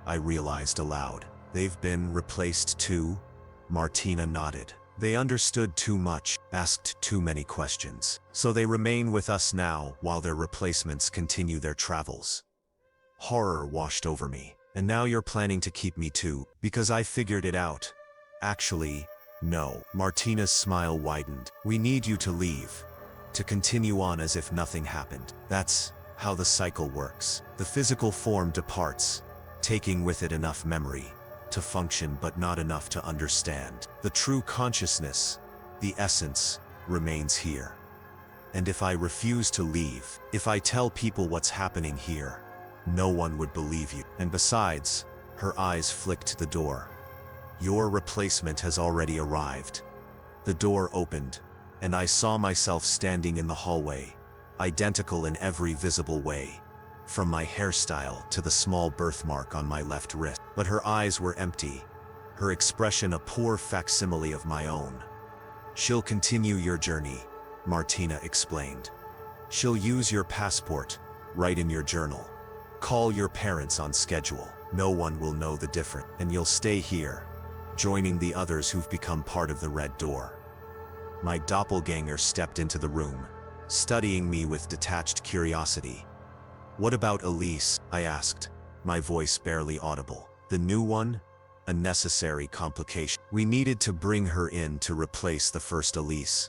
S1: I realized aloud. "They've been replaced too?" Martina nodded. "They understood too much, asked too many questions. So they remain with us now while their replacements continue their travels." Horror washed over me. "And now you're planning to keep me too, because I figured it out." "Actually, no." Martina's smile widened. "We need you to leave, to continue on as if nothing happened. That's how the cycle works. The physical form departs, taking with it enough memory to function but not enough to understand. The true consciousness, the essence, remains here. And if I refuse to leave, if I tell people what's happening here, no one would believe you. And besides," her eyes flicked to the door, "your replacement has already arrived." The door opened, and I saw myself standing in the hallway, identical in every visible way, from my hairstyle to the small birthmark on my left wrist. But her eyes were empty, her expression a poor facsimile of my own. "She'll continue your journey," Martina explained. "She'll use your passport, write in your journal, call your parents on schedule. No one will know the difference. And you'll stay here, joining the others who've become part of the red door." My doppelganger stepped into the room, studying me with detached curiosity. "What about Elise?" I asked, my voice barely audible. "The new one? A necessary complication. We needed to bring her in to replace the first Elise,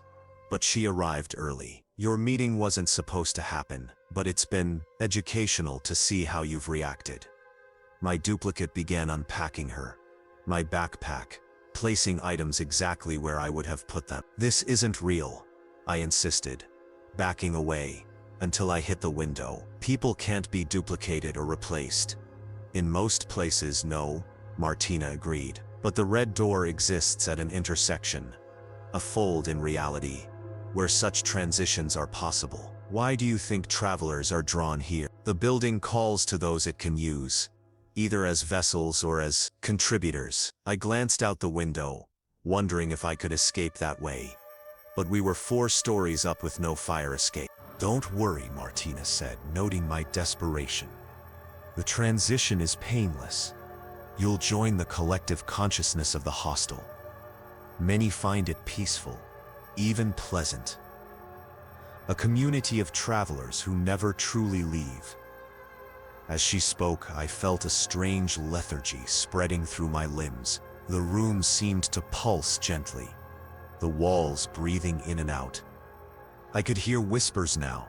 S1: but she arrived early. Your meeting wasn't supposed to happen, but it's been educational to see how you've reacted." My duplicate began unpacking her, my backpack, placing items exactly where I would have put them. "This isn't real," I insisted, backing away until I hit the window. "People can't be duplicated or replaced." "In most places, no," Martina agreed. "But the red door exists at an intersection, a fold in reality, where such transitions are possible. Why do you think travelers are drawn here? The building calls to those it can use, either as vessels or as contributors." I glanced out the window, wondering if I could escape that way. But we were 4 stories up with no fire escape. "Don't worry," Martina said, noting my desperation. "The transition is painless. You'll join the collective consciousness of the hostel. Many find it peaceful, even pleasant." A community of travelers who never truly leave. As she spoke, I felt a strange lethargy spreading through my limbs. The room seemed to pulse gently, the walls breathing in and out. I could hear whispers now,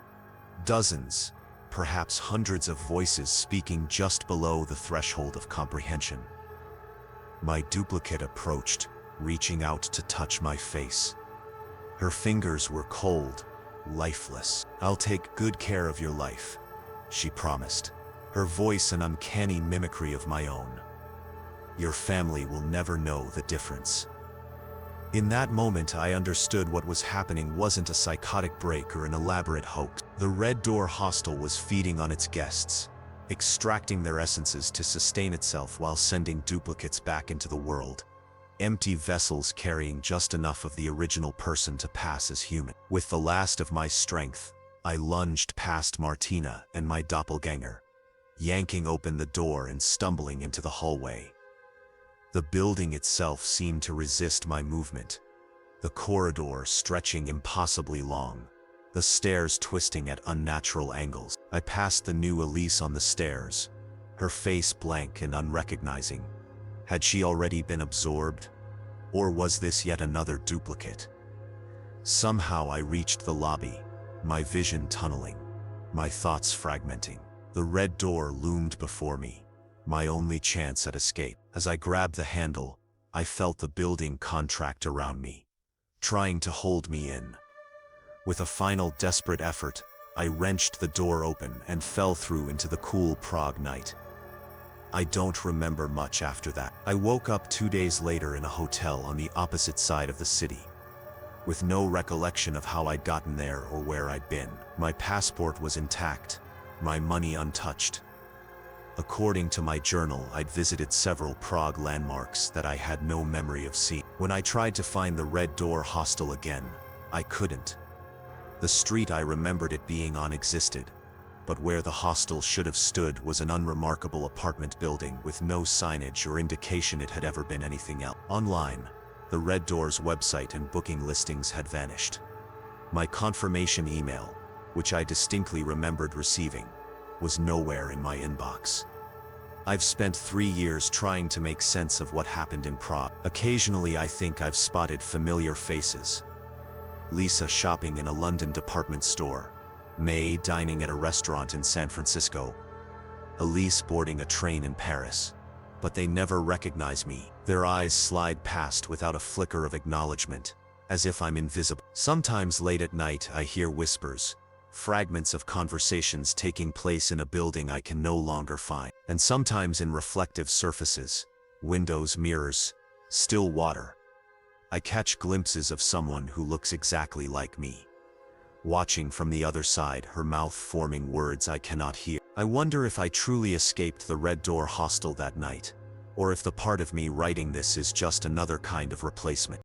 S1: dozens, perhaps hundreds of voices speaking just below the threshold of comprehension. My duplicate approached, reaching out to touch my face. Her fingers were cold, lifeless. "I'll take good care of your life," she promised, her voice an uncanny mimicry of my own. "Your family will never know the difference." In that moment, I understood what was happening wasn't a psychotic break or an elaborate hoax. The Red Door Hostel was feeding on its guests, extracting their essences to sustain itself while sending duplicates back into the world. Empty vessels carrying just enough of the original person to pass as human. With the last of my strength, I lunged past Martina and my doppelganger, yanking open the door and stumbling into the hallway. The building itself seemed to resist my movement, the corridor stretching impossibly long, the stairs twisting at unnatural angles. I passed the new Elise on the stairs, her face blank and unrecognizing. Had she already been absorbed? Or was this yet another duplicate? Somehow I reached the lobby, my vision tunneling, my thoughts fragmenting. The red door loomed before me, my only chance at escape. As I grabbed the handle, I felt the building contract around me, trying to hold me in. With a final desperate effort, I wrenched the door open and fell through into the cool Prague night. I don't remember much after that. I woke up 2 days later in a hotel on the opposite side of the city, with no recollection of how I'd gotten there or where I'd been. My passport was intact, my money untouched. According to my journal, I'd visited several Prague landmarks that I had no memory of seeing. When I tried to find the Red Door Hostel again, I couldn't. The street I remembered it being on existed, but where the hostel should have stood was an unremarkable apartment building with no signage or indication it had ever been anything else. Online, the Red Door's website and booking listings had vanished. My confirmation email, which I distinctly remembered receiving, was nowhere in my inbox. I've spent 3 years trying to make sense of what happened in Prague. Occasionally I think I've spotted familiar faces. Lisa shopping in a London department store, May dining at a restaurant in San Francisco, Elise boarding a train in Paris. But they never recognize me. Their eyes slide past without a flicker of acknowledgement, as if I'm invisible. Sometimes late at night I hear whispers, fragments of conversations taking place in a building I can no longer find. And sometimes in reflective surfaces, windows, mirrors, still water, I catch glimpses of someone who looks exactly like me, watching from the other side, her mouth forming words I cannot hear. I wonder if I truly escaped the Red Door Hostel that night, or if the part of me writing this is just another kind of replacement.